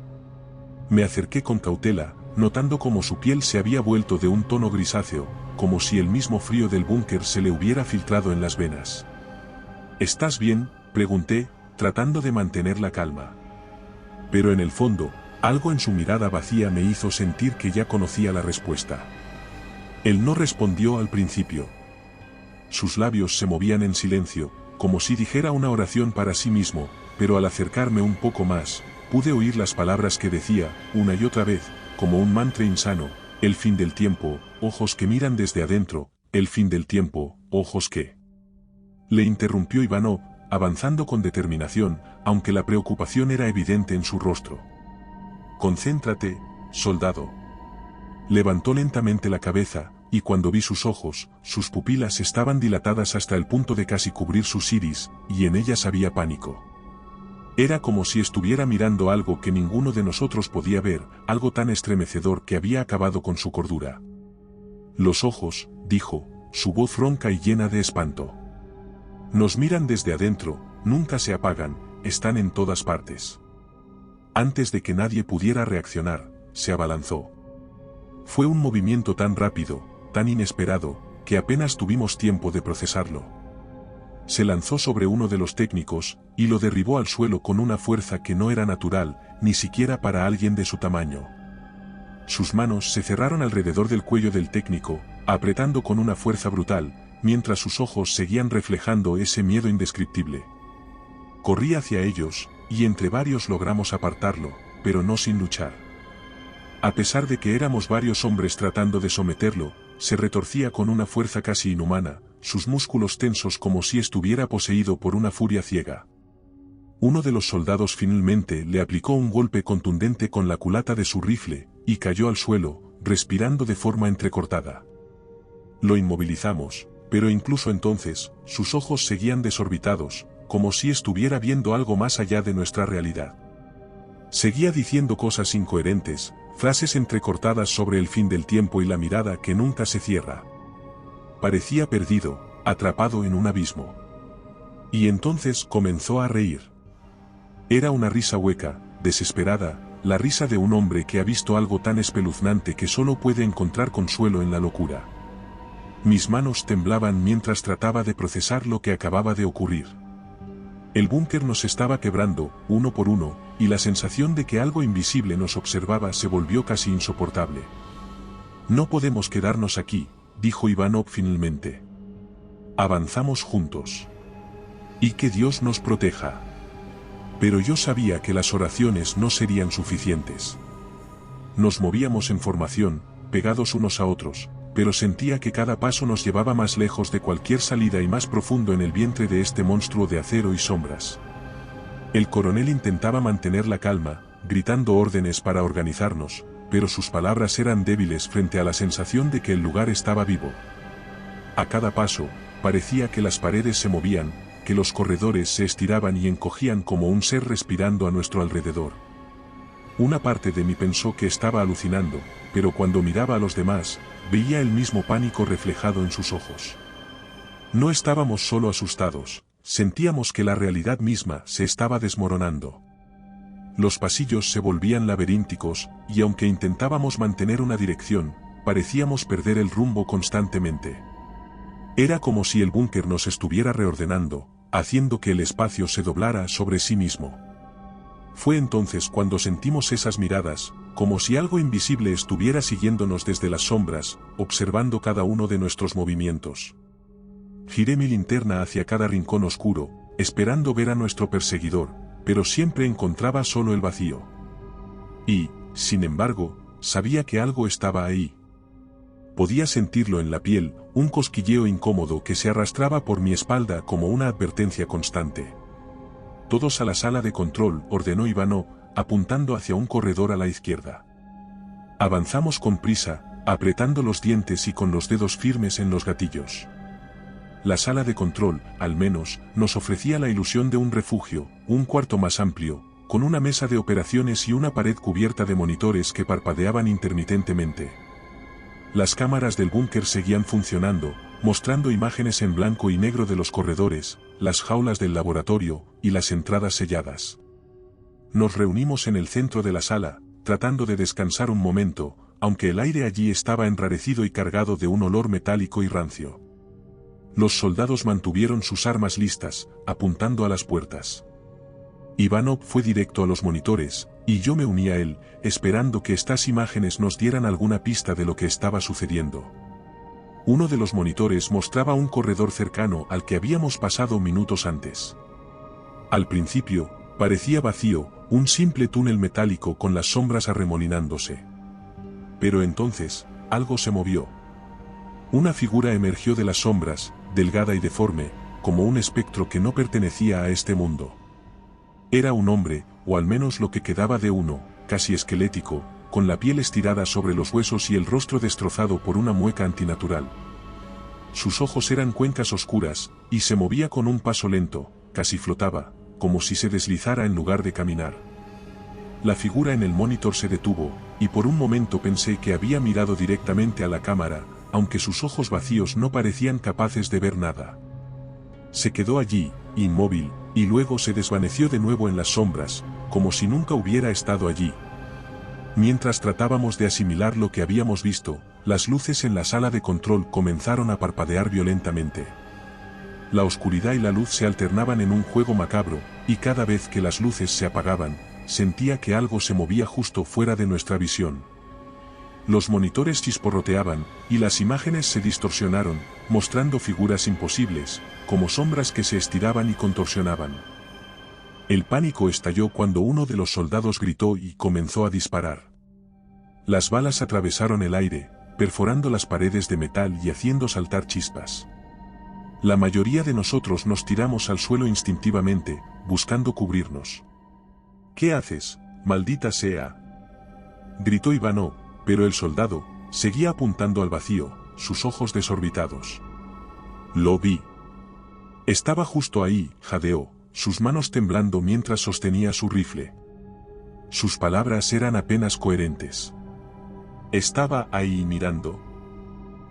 Me acerqué con cautela, notando cómo su piel se había vuelto de un tono grisáceo, como si el mismo frío del búnker se le hubiera filtrado en las venas. «¿Estás bien?», pregunté, tratando de mantener la calma. Pero en el fondo, algo en su mirada vacía me hizo sentir que ya conocía la respuesta. Él no respondió al principio. Sus labios se movían en silencio, como si dijera una oración para sí mismo, pero al acercarme un poco más, pude oír las palabras que decía, una y otra vez, como un mantra insano: el fin del tiempo, ojos que miran desde adentro, el fin del tiempo, ojos que... Le interrumpió Ivanov, avanzando con determinación, aunque la preocupación era evidente en su rostro. «Concéntrate, soldado». Levantó lentamente la cabeza, y cuando vi sus ojos, sus pupilas estaban dilatadas hasta el punto de casi cubrir sus iris, y en ellas había pánico. Era como si estuviera mirando algo que ninguno de nosotros podía ver, algo tan estremecedor que había acabado con su cordura. «Los ojos», dijo, su voz ronca y llena de espanto. «Nos miran desde adentro, nunca se apagan, están en todas partes». Antes de que nadie pudiera reaccionar, se abalanzó. Fue un movimiento tan rápido, tan inesperado, que apenas tuvimos tiempo de procesarlo. Se lanzó sobre uno de los técnicos, y lo derribó al suelo con una fuerza que no era natural, ni siquiera para alguien de su tamaño. Sus manos se cerraron alrededor del cuello del técnico, apretando con una fuerza brutal, mientras sus ojos seguían reflejando ese miedo indescriptible. Corrí hacia ellos, y entre varios logramos apartarlo, pero no sin luchar. A pesar de que éramos varios hombres tratando de someterlo, se retorcía con una fuerza casi inhumana, sus músculos tensos como si estuviera poseído por una furia ciega. Uno de los soldados finalmente le aplicó un golpe contundente con la culata de su rifle, y cayó al suelo, respirando de forma entrecortada. Lo inmovilizamos, pero incluso entonces, sus ojos seguían desorbitados, como si estuviera viendo algo más allá de nuestra realidad. Seguía diciendo cosas incoherentes, frases entrecortadas sobre el fin del tiempo y la mirada que nunca se cierra. Parecía perdido, atrapado en un abismo. Y entonces comenzó a reír. Era una risa hueca, desesperada, la risa de un hombre que ha visto algo tan espeluznante que solo puede encontrar consuelo en la locura. Mis manos temblaban mientras trataba de procesar lo que acababa de ocurrir. El búnker nos estaba quebrando, uno por uno, y la sensación de que algo invisible nos observaba se volvió casi insoportable. «No podemos quedarnos aquí», dijo Ivanov finalmente. «Avanzamos juntos. Y que Dios nos proteja». Pero yo sabía que las oraciones no serían suficientes. Nos movíamos en formación, pegados unos a otros, pero sentía que cada paso nos llevaba más lejos de cualquier salida y más profundo en el vientre de este monstruo de acero y sombras. El coronel intentaba mantener la calma, gritando órdenes para organizarnos, pero sus palabras eran débiles frente a la sensación de que el lugar estaba vivo. A cada paso, parecía que las paredes se movían, que los corredores se estiraban y encogían como un ser respirando a nuestro alrededor. Una parte de mí pensó que estaba alucinando, pero cuando miraba a los demás, veía el mismo pánico reflejado en sus ojos. No estábamos solo asustados, sentíamos que la realidad misma se estaba desmoronando. Los pasillos se volvían laberínticos, y aunque intentábamos mantener una dirección, parecíamos perder el rumbo constantemente. Era como si el búnker nos estuviera reordenando, haciendo que el espacio se doblara sobre sí mismo. Fue entonces cuando sentimos esas miradas, como si algo invisible estuviera siguiéndonos desde las sombras, observando cada uno de nuestros movimientos. Giré mi linterna hacia cada rincón oscuro, esperando ver a nuestro perseguidor, pero siempre encontraba solo el vacío. Y, sin embargo, sabía que algo estaba ahí. Podía sentirlo en la piel, un cosquilleo incómodo que se arrastraba por mi espalda como una advertencia constante. Todos a la sala de control, ordenó Ivanov, apuntando hacia un corredor a la izquierda. Avanzamos con prisa, apretando los dientes y con los dedos firmes en los gatillos. La sala de control, al menos, nos ofrecía la ilusión de un refugio, un cuarto más amplio, con una mesa de operaciones y una pared cubierta de monitores que parpadeaban intermitentemente. Las cámaras del búnker seguían funcionando, mostrando imágenes en blanco y negro de los corredores, las jaulas del laboratorio, y las entradas selladas. Nos reunimos en el centro de la sala, tratando de descansar un momento, aunque el aire allí estaba enrarecido y cargado de un olor metálico y rancio. Los soldados mantuvieron sus armas listas, apuntando a las puertas. Ivanov fue directo a los monitores, y yo me uní a él, esperando que estas imágenes nos dieran alguna pista de lo que estaba sucediendo. Uno de los monitores mostraba un corredor cercano al que habíamos pasado minutos antes. Al principio, parecía vacío, un simple túnel metálico con las sombras arremolinándose. Pero entonces, algo se movió. Una figura emergió de las sombras, delgada y deforme, como un espectro que no pertenecía a este mundo. Era un hombre, o al menos lo que quedaba de uno, casi esquelético, con la piel estirada sobre los huesos y el rostro destrozado por una mueca antinatural. Sus ojos eran cuencas oscuras, y se movía con un paso lento, casi flotaba, como si se deslizara en lugar de caminar. La figura en el monitor se detuvo, y por un momento pensé que había mirado directamente a la cámara, aunque sus ojos vacíos no parecían capaces de ver nada. Se quedó allí, inmóvil, y luego se desvaneció de nuevo en las sombras, como si nunca hubiera estado allí. Mientras tratábamos de asimilar lo que habíamos visto, las luces en la sala de control comenzaron a parpadear violentamente. La oscuridad y la luz se alternaban en un juego macabro, y cada vez que las luces se apagaban, sentía que algo se movía justo fuera de nuestra visión. Los monitores chisporroteaban, y las imágenes se distorsionaron, mostrando figuras imposibles, como sombras que se estiraban y contorsionaban. El pánico estalló cuando uno de los soldados gritó y comenzó a disparar. Las balas atravesaron el aire, perforando las paredes de metal y haciendo saltar chispas. La mayoría de nosotros nos tiramos al suelo instintivamente, buscando cubrirnos. «¿Qué haces, maldita sea?», gritó Ivanov, pero el soldado seguía apuntando al vacío, sus ojos desorbitados. «Lo vi. Estaba justo ahí», jadeó, sus manos temblando mientras sostenía su rifle. Sus palabras eran apenas coherentes. «Estaba ahí mirando».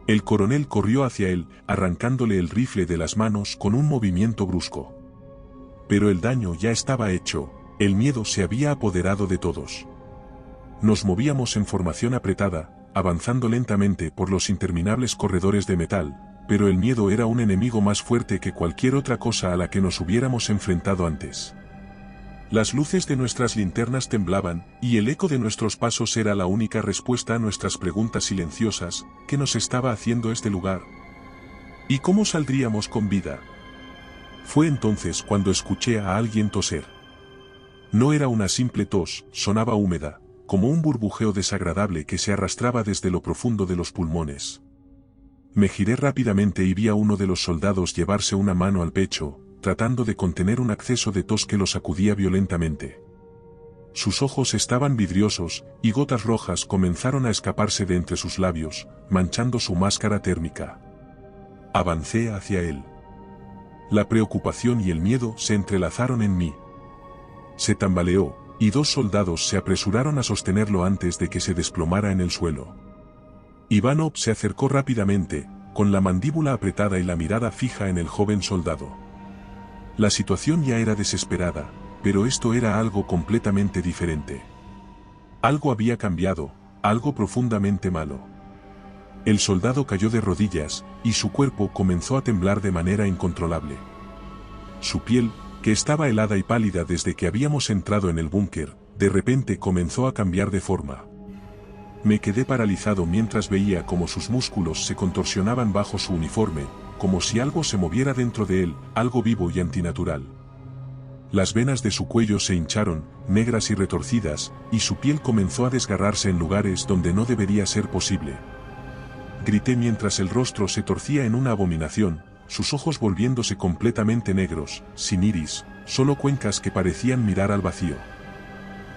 El coronel corrió hacia él, arrancándole el rifle de las manos con un movimiento brusco. Pero el daño ya estaba hecho, el miedo se había apoderado de todos. Nos movíamos en formación apretada, avanzando lentamente por los interminables corredores de metal, pero el miedo era un enemigo más fuerte que cualquier otra cosa a la que nos hubiéramos enfrentado antes. Las luces de nuestras linternas temblaban, y el eco de nuestros pasos era la única respuesta a nuestras preguntas silenciosas: ¿qué nos estaba haciendo este lugar? ¿Y cómo saldríamos con vida? Fue entonces cuando escuché a alguien toser. No era una simple tos, sonaba húmeda, como un burbujeo desagradable que se arrastraba desde lo profundo de los pulmones. Me giré rápidamente y vi a uno de los soldados llevarse una mano al pecho, tratando de contener un acceso de tos que lo sacudía violentamente. Sus ojos estaban vidriosos, y gotas rojas comenzaron a escaparse de entre sus labios, manchando su máscara térmica. Avancé hacia él. La preocupación y el miedo se entrelazaron en mí. Se tambaleó, y 2 soldados se apresuraron a sostenerlo antes de que se desplomara en el suelo. Ivanov se acercó rápidamente, con la mandíbula apretada y la mirada fija en el joven soldado. La situación ya era desesperada, pero esto era algo completamente diferente. Algo había cambiado, algo profundamente malo. El soldado cayó de rodillas, y su cuerpo comenzó a temblar de manera incontrolable. Su piel, que estaba helada y pálida desde que habíamos entrado en el búnker, de repente comenzó a cambiar de forma. Me quedé paralizado mientras veía cómo sus músculos se contorsionaban bajo su uniforme, como si algo se moviera dentro de él, algo vivo y antinatural. Las venas de su cuello se hincharon, negras y retorcidas, y su piel comenzó a desgarrarse en lugares donde no debería ser posible. Grité mientras el rostro se torcía en una abominación, sus ojos volviéndose completamente negros, sin iris, solo cuencas que parecían mirar al vacío.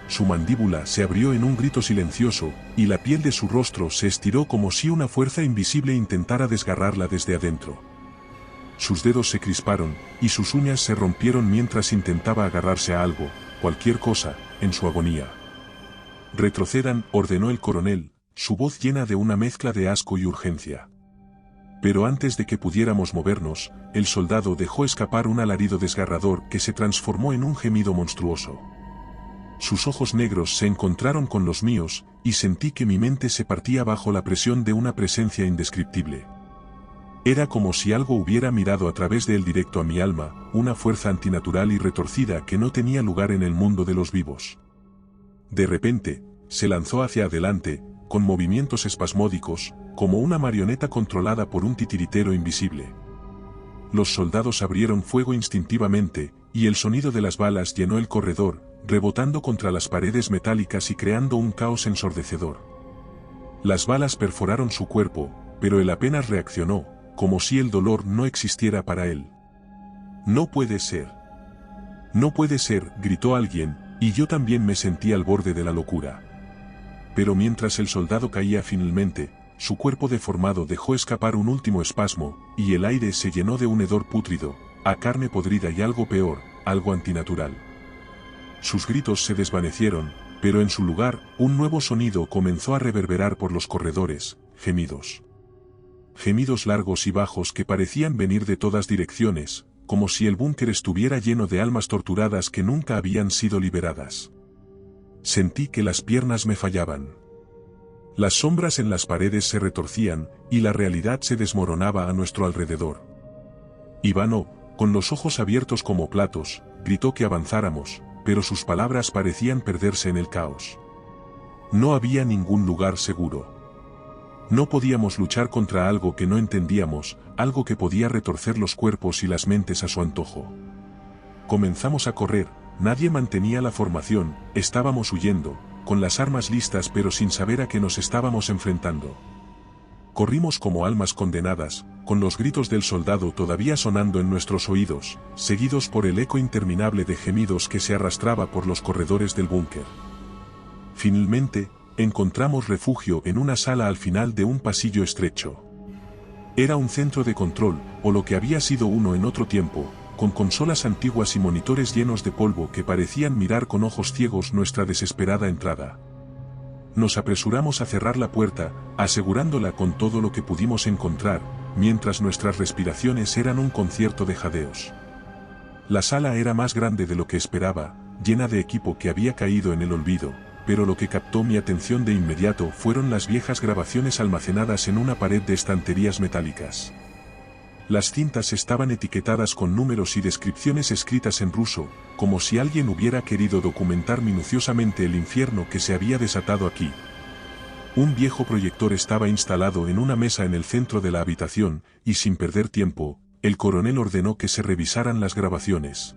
Su mandíbula se abrió en un grito silencioso, y la piel de su rostro se estiró como si una fuerza invisible intentara desgarrarla desde adentro. Sus dedos se crisparon, y sus uñas se rompieron mientras intentaba agarrarse a algo, cualquier cosa, en su agonía. «Retrocedan», ordenó el coronel, su voz llena de una mezcla de asco y urgencia. Pero antes de que pudiéramos movernos, el soldado dejó escapar un alarido desgarrador que se transformó en un gemido monstruoso. Sus ojos negros se encontraron con los míos, y sentí que mi mente se partía bajo la presión de una presencia indescriptible. Era como si algo hubiera mirado a través de él directo a mi alma, una fuerza antinatural y retorcida que no tenía lugar en el mundo de los vivos. De repente, se lanzó hacia adelante, con movimientos espasmódicos, como una marioneta controlada por un titiritero invisible. Los soldados abrieron fuego instintivamente, y el sonido de las balas llenó el corredor, rebotando contra las paredes metálicas y creando un caos ensordecedor. Las balas perforaron su cuerpo, pero él apenas reaccionó, como si el dolor no existiera para él. «No puede ser. No puede ser», gritó alguien, y yo también me sentí al borde de la locura. Pero mientras el soldado caía finalmente, su cuerpo deformado dejó escapar un último espasmo, y el aire se llenó de un hedor pútrido, a carne podrida y algo peor, algo antinatural. Sus gritos se desvanecieron, pero en su lugar, un nuevo sonido comenzó a reverberar por los corredores, gemidos. Gemidos largos y bajos que parecían venir de todas direcciones, como si el búnker estuviera lleno de almas torturadas que nunca habían sido liberadas. Sentí que las piernas me fallaban. Las sombras en las paredes se retorcían, y la realidad se desmoronaba a nuestro alrededor. Ivanov, con los ojos abiertos como platos, gritó que avanzáramos, pero sus palabras parecían perderse en el caos. No había ningún lugar seguro. No podíamos luchar contra algo que no entendíamos, algo que podía retorcer los cuerpos y las mentes a su antojo. Comenzamos a correr, nadie mantenía la formación, estábamos huyendo, con las armas listas pero sin saber a qué nos estábamos enfrentando. Corrimos como almas condenadas, con los gritos del soldado todavía sonando en nuestros oídos, seguidos por el eco interminable de gemidos que se arrastraba por los corredores del búnker. Finalmente, encontramos refugio en una sala al final de un pasillo estrecho. Era un centro de control, o lo que había sido uno en otro tiempo, con consolas antiguas y monitores llenos de polvo que parecían mirar con ojos ciegos nuestra desesperada entrada. Nos apresuramos a cerrar la puerta, asegurándola con todo lo que pudimos encontrar, mientras nuestras respiraciones eran un concierto de jadeos. La sala era más grande de lo que esperaba, llena de equipo que había caído en el olvido, pero lo que captó mi atención de inmediato fueron las viejas grabaciones almacenadas en una pared de estanterías metálicas. Las cintas estaban etiquetadas con números y descripciones escritas en ruso, como si alguien hubiera querido documentar minuciosamente el infierno que se había desatado aquí. Un viejo proyector estaba instalado en una mesa en el centro de la habitación, y sin perder tiempo, el coronel ordenó que se revisaran las grabaciones.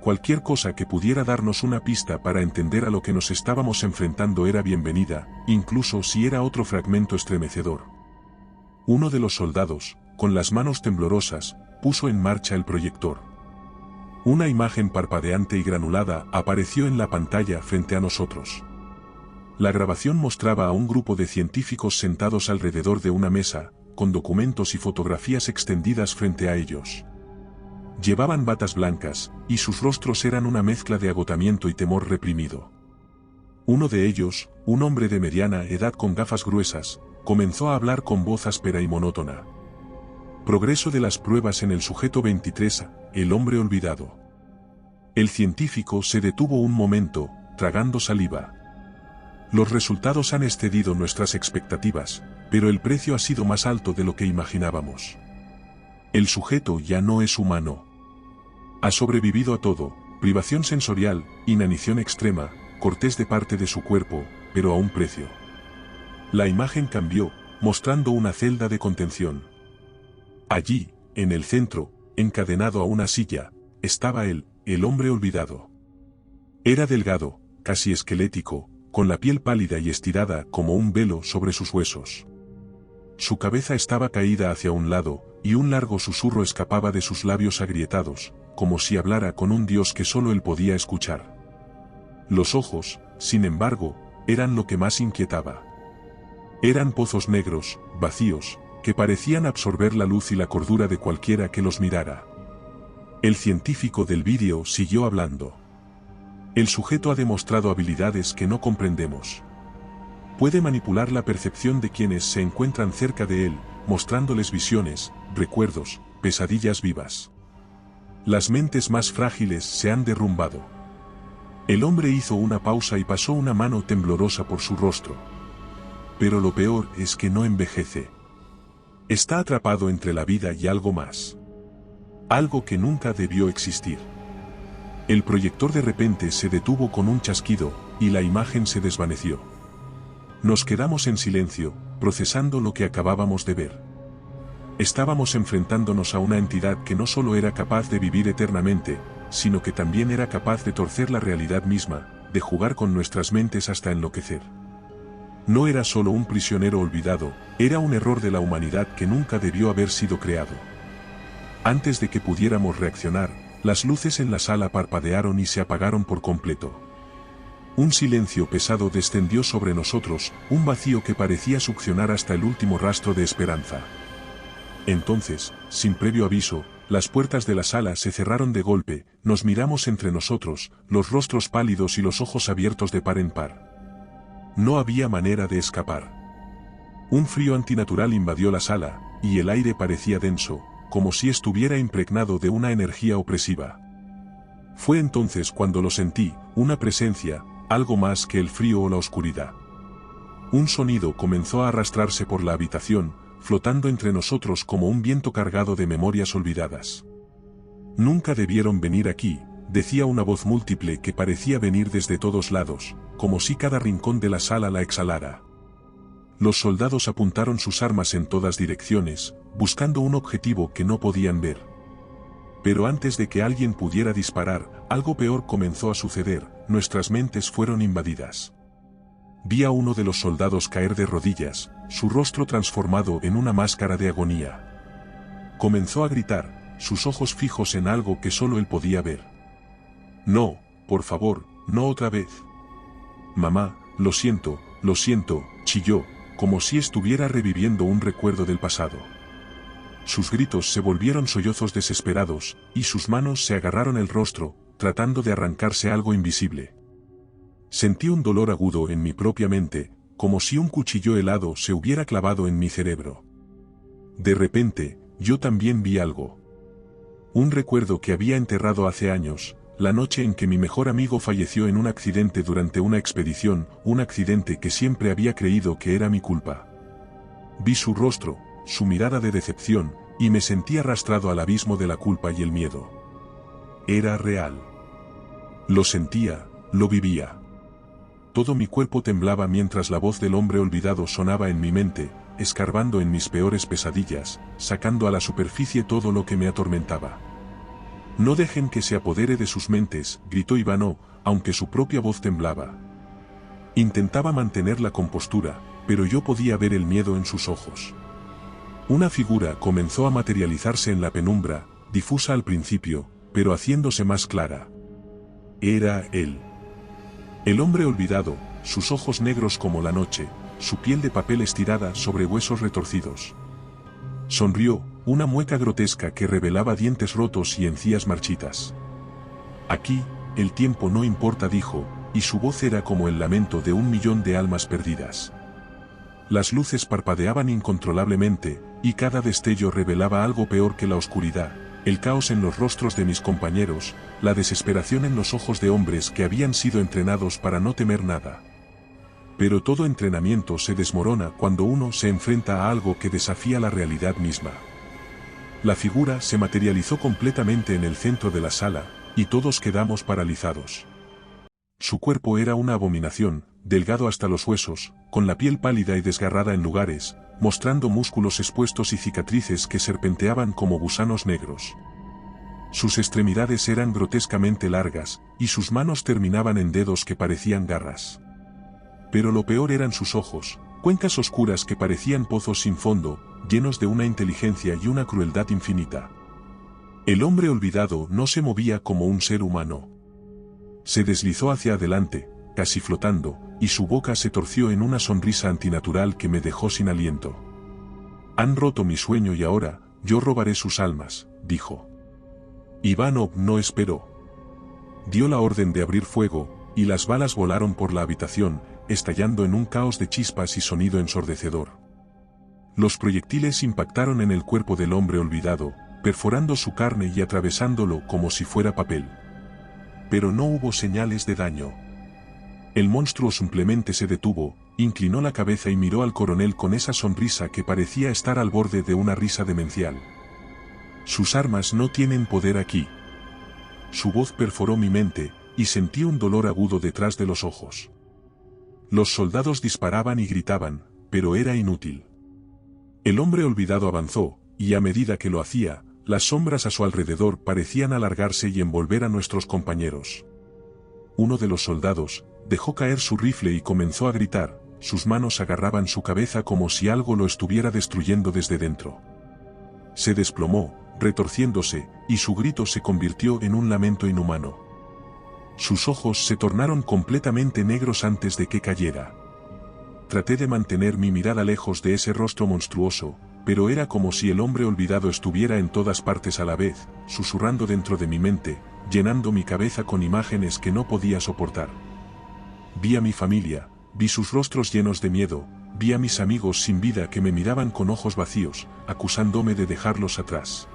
Cualquier cosa que pudiera darnos una pista para entender a lo que nos estábamos enfrentando era bienvenida, incluso si era otro fragmento estremecedor. Uno de los soldados, con las manos temblorosas, puso en marcha el proyector. Una imagen parpadeante y granulada apareció en la pantalla frente a nosotros. La grabación mostraba a un grupo de científicos sentados alrededor de una mesa, con documentos y fotografías extendidas frente a ellos. Llevaban batas blancas, y sus rostros eran una mezcla de agotamiento y temor reprimido. Uno de ellos, un hombre de mediana edad con gafas gruesas, comenzó a hablar con voz áspera y monótona. Progreso de las pruebas en el sujeto 23, el hombre olvidado. El científico se detuvo un momento, tragando saliva. Los resultados han excedido nuestras expectativas, pero el precio ha sido más alto de lo que imaginábamos. El sujeto ya no es humano. Ha sobrevivido a todo, privación sensorial, inanición extrema, cortes de parte de su cuerpo, pero a un precio. La imagen cambió, mostrando una celda de contención. Allí, en el centro, encadenado a una silla, estaba él, el hombre olvidado. Era delgado, casi esquelético, con la piel pálida y estirada como un velo sobre sus huesos. Su cabeza estaba caída hacia un lado, y un largo susurro escapaba de sus labios agrietados, como si hablara con un dios que solo él podía escuchar. Los ojos, sin embargo, eran lo que más inquietaba. Eran pozos negros, vacíos, que parecían absorber la luz y la cordura de cualquiera que los mirara. El científico del vídeo siguió hablando. El sujeto ha demostrado habilidades que no comprendemos. Puede manipular la percepción de quienes se encuentran cerca de él, mostrándoles visiones, recuerdos, pesadillas vivas. Las mentes más frágiles se han derrumbado. El hombre hizo una pausa y pasó una mano temblorosa por su rostro. Pero lo peor es que no envejece. Está atrapado entre la vida y algo más. Algo que nunca debió existir. El proyector de repente se detuvo con un chasquido, y la imagen se desvaneció. Nos quedamos en silencio, procesando lo que acabábamos de ver. Estábamos enfrentándonos a una entidad que no solo era capaz de vivir eternamente, sino que también era capaz de torcer la realidad misma, de jugar con nuestras mentes hasta enloquecer. No era solo un prisionero olvidado, era un error de la humanidad que nunca debió haber sido creado. Antes de que pudiéramos reaccionar, las luces en la sala parpadearon y se apagaron por completo. Un silencio pesado descendió sobre nosotros, un vacío que parecía succionar hasta el último rastro de esperanza. Entonces, sin previo aviso, las puertas de la sala se cerraron de golpe, nos miramos entre nosotros, los rostros pálidos y los ojos abiertos de par en par. No había manera de escapar. Un frío antinatural invadió la sala, y el aire parecía denso, como si estuviera impregnado de una energía opresiva. Fue entonces cuando lo sentí, una presencia, algo más que el frío o la oscuridad. Un sonido comenzó a arrastrarse por la habitación, flotando entre nosotros como un viento cargado de memorias olvidadas. Nunca debieron venir aquí, decía una voz múltiple que parecía venir desde todos lados, como si cada rincón de la sala la exhalara. Los soldados apuntaron sus armas en todas direcciones, buscando un objetivo que no podían ver. Pero antes de que alguien pudiera disparar, algo peor comenzó a suceder, nuestras mentes fueron invadidas. Vi a uno de los soldados caer de rodillas, su rostro transformado en una máscara de agonía. Comenzó a gritar, sus ojos fijos en algo que solo él podía ver. No, por favor, no otra vez. Mamá, lo siento, chilló, como si estuviera reviviendo un recuerdo del pasado. Sus gritos se volvieron sollozos desesperados, y sus manos se agarraron el rostro, tratando de arrancarse algo invisible. Sentí un dolor agudo en mi propia mente, como si un cuchillo helado se hubiera clavado en mi cerebro. De repente, yo también vi algo. Un recuerdo que había enterrado hace años, la noche en que mi mejor amigo falleció en un accidente durante una expedición, un accidente que siempre había creído que era mi culpa. Vi su rostro, su mirada de decepción, y me sentí arrastrado al abismo de la culpa y el miedo. Era real. Lo sentía, lo vivía. Todo mi cuerpo temblaba mientras la voz del hombre olvidado sonaba en mi mente, escarbando en mis peores pesadillas, sacando a la superficie todo lo que me atormentaba. No dejen que se apodere de sus mentes, gritó Ivano, aunque su propia voz temblaba. Intentaba mantener la compostura, pero yo podía ver el miedo en sus ojos. Una figura comenzó a materializarse en la penumbra, difusa al principio, pero haciéndose más clara. Era él. El hombre olvidado, sus ojos negros como la noche, su piel de papel estirada sobre huesos retorcidos. Sonrió, una mueca grotesca que revelaba dientes rotos y encías marchitas. Aquí, el tiempo no importa, dijo, y su voz era como el lamento de 1.000.000 de almas perdidas. Las luces parpadeaban incontrolablemente, y cada destello revelaba algo peor que la oscuridad, el caos en los rostros de mis compañeros, la desesperación en los ojos de hombres que habían sido entrenados para no temer nada. Pero todo entrenamiento se desmorona cuando uno se enfrenta a algo que desafía la realidad misma. La figura se materializó completamente en el centro de la sala, y todos quedamos paralizados. Su cuerpo era una abominación, delgado hasta los huesos, con la piel pálida y desgarrada en lugares, mostrando músculos expuestos y cicatrices que serpenteaban como gusanos negros. Sus extremidades eran grotescamente largas, y sus manos terminaban en dedos que parecían garras. Pero lo peor eran sus ojos, cuencas oscuras que parecían pozos sin fondo, llenos de una inteligencia y una crueldad infinita. El hombre olvidado no se movía como un ser humano. Se deslizó hacia adelante, casi flotando, y su boca se torció en una sonrisa antinatural que me dejó sin aliento. Han roto mi sueño y ahora, yo robaré sus almas, dijo. Ivanov no esperó. Dio la orden de abrir fuego, y las balas volaron por la habitación, estallando en un caos de chispas y sonido ensordecedor. Los proyectiles impactaron en el cuerpo del hombre olvidado, perforando su carne y atravesándolo como si fuera papel. Pero no hubo señales de daño. El monstruo simplemente se detuvo, inclinó la cabeza y miró al coronel con esa sonrisa que parecía estar al borde de una risa demencial. Sus armas no tienen poder aquí. Su voz perforó mi mente, y sentí un dolor agudo detrás de los ojos. Los soldados disparaban y gritaban, pero era inútil. El hombre olvidado avanzó, y a medida que lo hacía, las sombras a su alrededor parecían alargarse y envolver a nuestros compañeros. Uno de los soldados dejó caer su rifle y comenzó a gritar, sus manos agarraban su cabeza como si algo lo estuviera destruyendo desde dentro. Se desplomó, retorciéndose, y su grito se convirtió en un lamento inhumano. Sus ojos se tornaron completamente negros antes de que cayera. Traté de mantener mi mirada lejos de ese rostro monstruoso, pero era como si el hombre olvidado estuviera en todas partes a la vez, susurrando dentro de mi mente, llenando mi cabeza con imágenes que no podía soportar. Vi a mi familia, vi sus rostros llenos de miedo, vi a mis amigos sin vida que me miraban con ojos vacíos, acusándome de dejarlos atrás.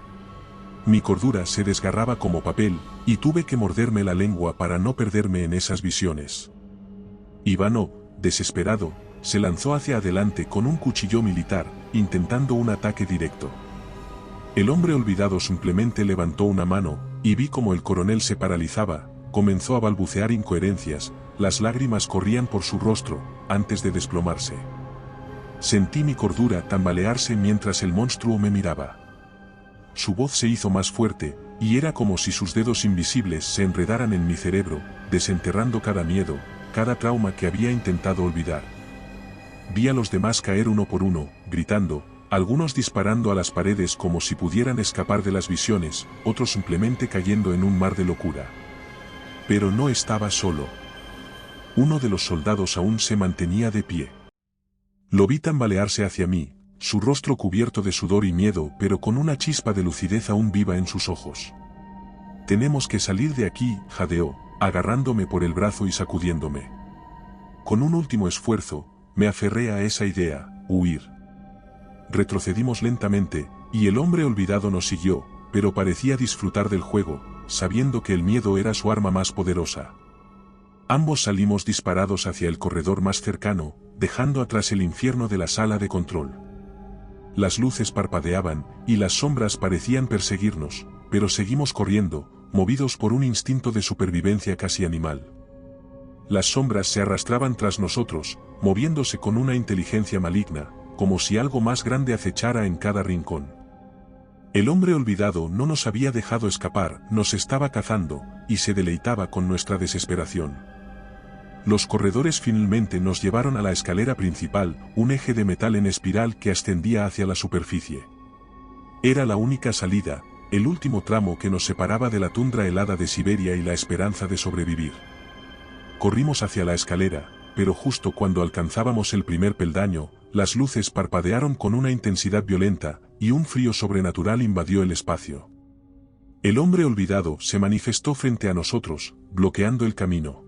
Mi cordura se desgarraba como papel, y tuve que morderme la lengua para no perderme en esas visiones. Ivanov, desesperado, se lanzó hacia adelante con un cuchillo militar, intentando un ataque directo. El hombre olvidado simplemente levantó una mano, y vi como el coronel se paralizaba, comenzó a balbucear incoherencias, las lágrimas corrían por su rostro, antes de desplomarse. Sentí mi cordura tambalearse mientras el monstruo me miraba. Su voz se hizo más fuerte, y era como si sus dedos invisibles se enredaran en mi cerebro, desenterrando cada miedo, cada trauma que había intentado olvidar. Vi a los demás caer uno por uno, gritando, algunos disparando a las paredes como si pudieran escapar de las visiones, otros simplemente cayendo en un mar de locura. Pero no estaba solo. Uno de los soldados aún se mantenía de pie. Lo vi tambalearse hacia mí, su rostro cubierto de sudor y miedo pero con una chispa de lucidez aún viva en sus ojos. «Tenemos que salir de aquí», jadeó, agarrándome por el brazo y sacudiéndome. Con un último esfuerzo, me aferré a esa idea, huir. Retrocedimos lentamente, y el hombre olvidado nos siguió, pero parecía disfrutar del juego, sabiendo que el miedo era su arma más poderosa. Ambos salimos disparados hacia el corredor más cercano, dejando atrás el infierno de la sala de control. Las luces parpadeaban, y las sombras parecían perseguirnos, pero seguimos corriendo, movidos por un instinto de supervivencia casi animal. Las sombras se arrastraban tras nosotros, moviéndose con una inteligencia maligna, como si algo más grande acechara en cada rincón. El hombre olvidado no nos había dejado escapar, nos estaba cazando, y se deleitaba con nuestra desesperación. Los corredores finalmente nos llevaron a la escalera principal, un eje de metal en espiral que ascendía hacia la superficie. Era la única salida, el último tramo que nos separaba de la tundra helada de Siberia y la esperanza de sobrevivir. Corrimos hacia la escalera, pero justo cuando alcanzábamos el primer peldaño, las luces parpadearon con una intensidad violenta, y un frío sobrenatural invadió el espacio. El hombre olvidado se manifestó frente a nosotros, bloqueando el camino.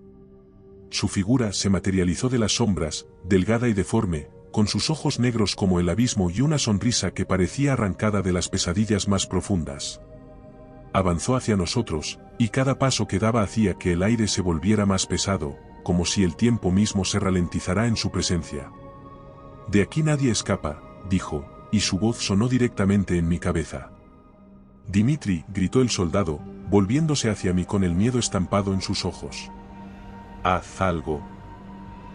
Su figura se materializó de las sombras, delgada y deforme, con sus ojos negros como el abismo y una sonrisa que parecía arrancada de las pesadillas más profundas. Avanzó hacia nosotros, y cada paso que daba hacía que el aire se volviera más pesado, como si el tiempo mismo se ralentizara en su presencia. «De aquí nadie escapa», dijo, y su voz sonó directamente en mi cabeza. «Dimitri», gritó el soldado, volviéndose hacia mí con el miedo estampado en sus ojos. «Haz algo».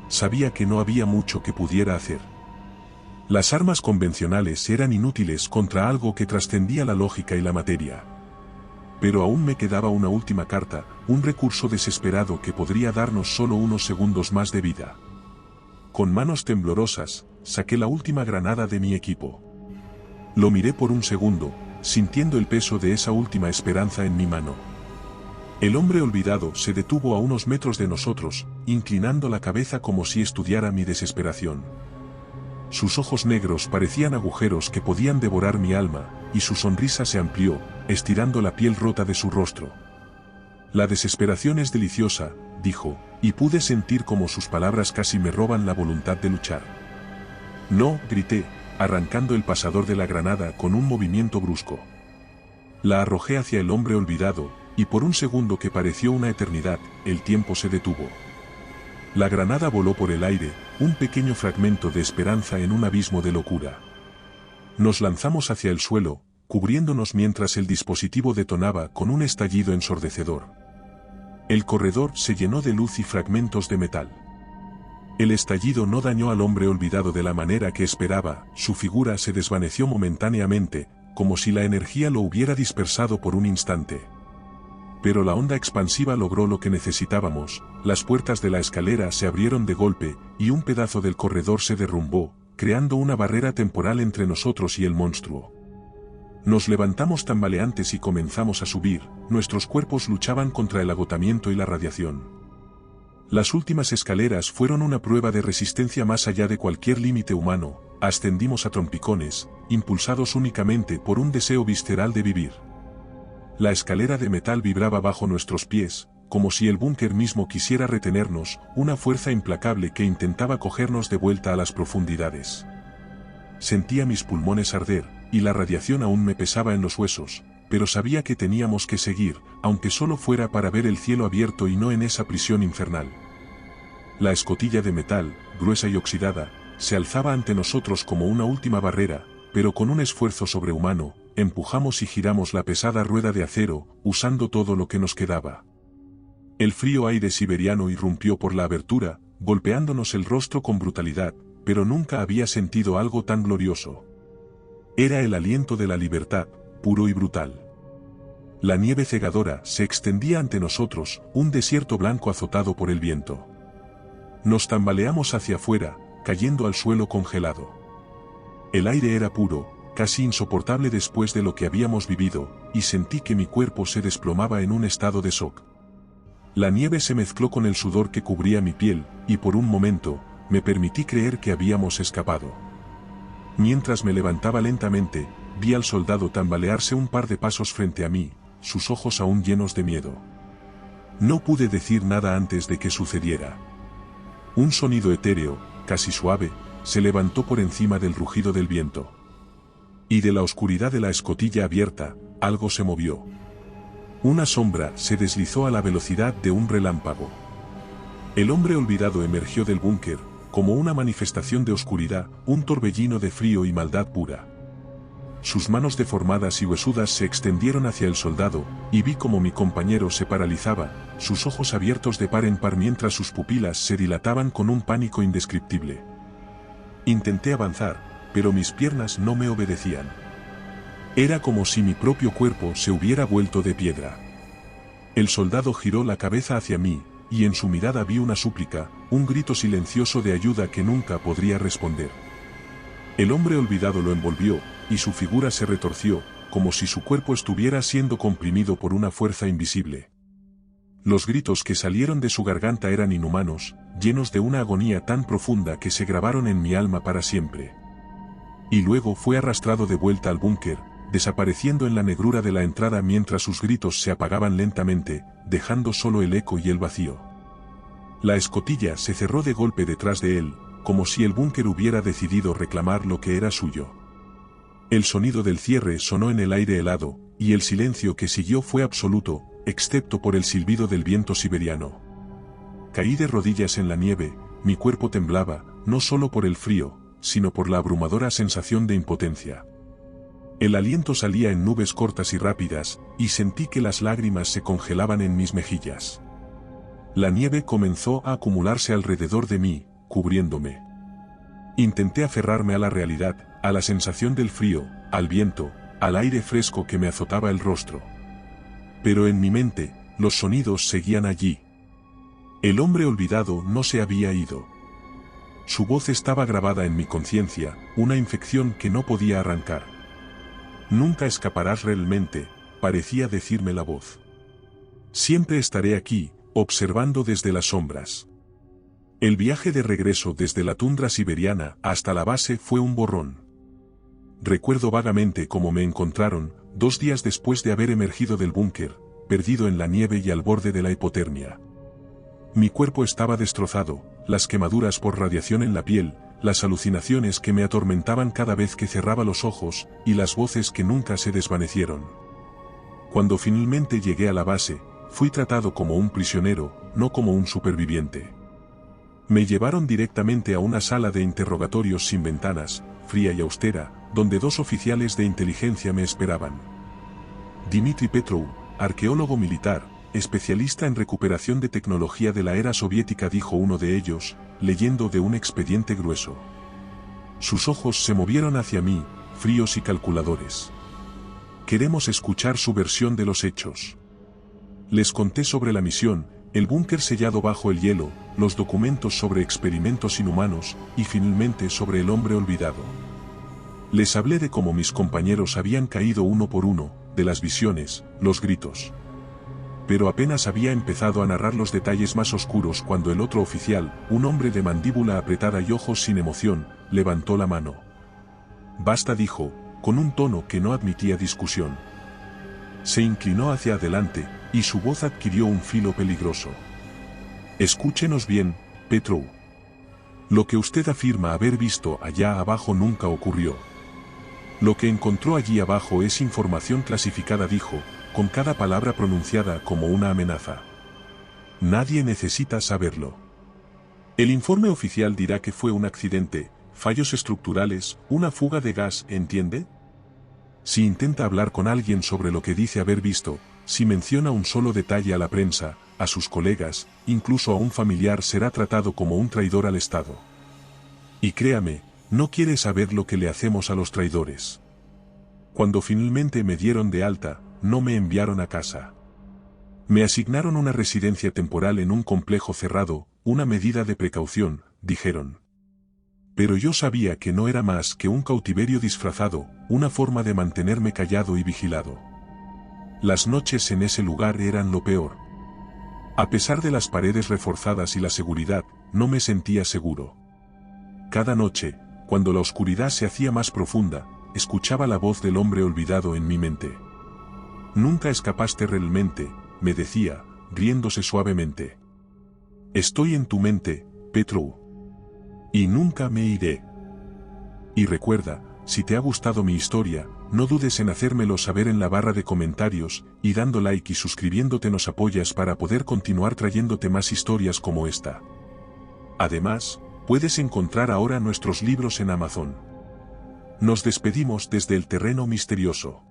Sabía que no había mucho que pudiera hacer. Las armas convencionales eran inútiles contra algo que trascendía la lógica y la materia. Pero aún me quedaba una última carta, un recurso desesperado que podría darnos solo unos segundos más de vida. Con manos temblorosas, saqué la última granada de mi equipo. Lo miré por un segundo, sintiendo el peso de esa última esperanza en mi mano. El hombre olvidado se detuvo a unos metros de nosotros, inclinando la cabeza como si estudiara mi desesperación. Sus ojos negros parecían agujeros que podían devorar mi alma, y su sonrisa se amplió, estirando la piel rota de su rostro. «La desesperación es deliciosa», dijo, y pude sentir como sus palabras casi me roban la voluntad de luchar. «No», grité, arrancando el pasador de la granada con un movimiento brusco. La arrojé hacia el hombre olvidado, y por un segundo que pareció una eternidad, el tiempo se detuvo. La granada voló por el aire, un pequeño fragmento de esperanza en un abismo de locura. Nos lanzamos hacia el suelo, cubriéndonos mientras el dispositivo detonaba con un estallido ensordecedor. El corredor se llenó de luz y fragmentos de metal. El estallido no dañó al hombre olvidado de la manera que esperaba, su figura se desvaneció momentáneamente, como si la energía lo hubiera dispersado por un instante. Pero la onda expansiva logró lo que necesitábamos, las puertas de la escalera se abrieron de golpe, y un pedazo del corredor se derrumbó, creando una barrera temporal entre nosotros y el monstruo. Nos levantamos tambaleantes y comenzamos a subir, nuestros cuerpos luchaban contra el agotamiento y la radiación. Las últimas escaleras fueron una prueba de resistencia más allá de cualquier límite humano, ascendimos a trompicones, impulsados únicamente por un deseo visceral de vivir. La escalera de metal vibraba bajo nuestros pies, como si el búnker mismo quisiera retenernos, una fuerza implacable que intentaba cogernos de vuelta a las profundidades. Sentía mis pulmones arder, y la radiación aún me pesaba en los huesos, pero sabía que teníamos que seguir, aunque solo fuera para ver el cielo abierto y no en esa prisión infernal. La escotilla de metal, gruesa y oxidada, se alzaba ante nosotros como una última barrera, pero con un esfuerzo sobrehumano, empujamos y giramos la pesada rueda de acero, usando todo lo que nos quedaba. El frío aire siberiano irrumpió por la abertura, golpeándonos el rostro con brutalidad, pero nunca había sentido algo tan glorioso. Era el aliento de la libertad, puro y brutal. La nieve cegadora se extendía ante nosotros, un desierto blanco azotado por el viento. Nos tambaleamos hacia afuera, cayendo al suelo congelado. El aire era puro, casi insoportable después de lo que habíamos vivido, y sentí que mi cuerpo se desplomaba en un estado de shock. La nieve se mezcló con el sudor que cubría mi piel, y por un momento, me permití creer que habíamos escapado. Mientras me levantaba lentamente, vi al soldado tambalearse un par de pasos frente a mí, sus ojos aún llenos de miedo. No pude decir nada antes de que sucediera. Un sonido etéreo, casi suave, se levantó por encima del rugido del viento. Y de la oscuridad de la escotilla abierta, algo se movió. Una sombra se deslizó a la velocidad de un relámpago. El hombre olvidado emergió del búnker, como una manifestación de oscuridad, un torbellino de frío y maldad pura. Sus manos deformadas y huesudas se extendieron hacia el soldado, y vi como mi compañero se paralizaba, sus ojos abiertos de par en par mientras sus pupilas se dilataban con un pánico indescriptible. Intenté avanzar, pero mis piernas no me obedecían. Era como si mi propio cuerpo se hubiera vuelto de piedra. El soldado giró la cabeza hacia mí, y en su mirada vi una súplica, un grito silencioso de ayuda que nunca podría responder. El hombre olvidado lo envolvió, y su figura se retorció, como si su cuerpo estuviera siendo comprimido por una fuerza invisible. Los gritos que salieron de su garganta eran inhumanos, llenos de una agonía tan profunda que se grabaron en mi alma para siempre. Y luego fue arrastrado de vuelta al búnker, desapareciendo en la negrura de la entrada mientras sus gritos se apagaban lentamente, dejando solo el eco y el vacío. La escotilla se cerró de golpe detrás de él, como si el búnker hubiera decidido reclamar lo que era suyo. El sonido del cierre sonó en el aire helado, y el silencio que siguió fue absoluto, excepto por el silbido del viento siberiano. Caí de rodillas en la nieve, mi cuerpo temblaba, no solo por el frío, sino por la abrumadora sensación de impotencia. El aliento salía en nubes cortas y rápidas, y sentí que las lágrimas se congelaban en mis mejillas. La nieve comenzó a acumularse alrededor de mí, cubriéndome. Intenté aferrarme a la realidad, a la sensación del frío, al viento, al aire fresco que me azotaba el rostro. Pero en mi mente, los sonidos seguían allí. El hombre olvidado no se había ido. Su voz estaba grabada en mi conciencia, una infección que no podía arrancar. Nunca escaparás realmente, parecía decirme la voz. Siempre estaré aquí, observando desde las sombras. El viaje de regreso desde la tundra siberiana hasta la base fue un borrón. Recuerdo vagamente cómo me encontraron, 2 días después de haber emergido del búnker, perdido en la nieve y al borde de la hipotermia. Mi cuerpo estaba destrozado, las quemaduras por radiación en la piel, las alucinaciones que me atormentaban cada vez que cerraba los ojos, y las voces que nunca se desvanecieron. Cuando finalmente llegué a la base, fui tratado como un prisionero, no como un superviviente. Me llevaron directamente a una sala de interrogatorios sin ventanas, fría y austera, donde 2 oficiales de inteligencia me esperaban. Dmitry Petrov, arqueólogo militar, especialista en recuperación de tecnología de la era soviética, dijo uno de ellos, leyendo de un expediente grueso. Sus ojos se movieron hacia mí, fríos y calculadores. Queremos escuchar su versión de los hechos. Les conté sobre la misión, el búnker sellado bajo el hielo, los documentos sobre experimentos inhumanos, y finalmente sobre el hombre olvidado. Les hablé de cómo mis compañeros habían caído uno por uno, de las visiones, los gritos. Pero apenas había empezado a narrar los detalles más oscuros cuando el otro oficial, un hombre de mandíbula apretada y ojos sin emoción, levantó la mano. Basta, dijo, con un tono que no admitía discusión. Se inclinó hacia adelante, y su voz adquirió un filo peligroso. Escúchenos bien, Petrov. Lo que usted afirma haber visto allá abajo nunca ocurrió. Lo que encontró allí abajo es información clasificada, dijo, con cada palabra pronunciada como una amenaza. Nadie necesita saberlo. El informe oficial dirá que fue un accidente, fallos estructurales, una fuga de gas, ¿entiende? Si intenta hablar con alguien sobre lo que dice haber visto, si menciona un solo detalle a la prensa, a sus colegas, incluso a un familiar, será tratado como un traidor al Estado. Y créame, no quiere saber lo que le hacemos a los traidores. Cuando finalmente me dieron de alta, no me enviaron a casa. Me asignaron una residencia temporal en un complejo cerrado, una medida de precaución, dijeron. Pero yo sabía que no era más que un cautiverio disfrazado, una forma de mantenerme callado y vigilado. Las noches en ese lugar eran lo peor. A pesar de las paredes reforzadas y la seguridad, no me sentía seguro. Cada noche, cuando la oscuridad se hacía más profunda, escuchaba la voz del hombre olvidado en mi mente. Nunca escapaste realmente, me decía, riéndose suavemente. Estoy en tu mente, Petrov. Y nunca me iré. Y recuerda, si te ha gustado mi historia, no dudes en hacérmelo saber en la barra de comentarios, y dando like y suscribiéndote nos apoyas para poder continuar trayéndote más historias como esta. Además, puedes encontrar ahora nuestros libros en Amazon. Nos despedimos desde el terreno misterioso.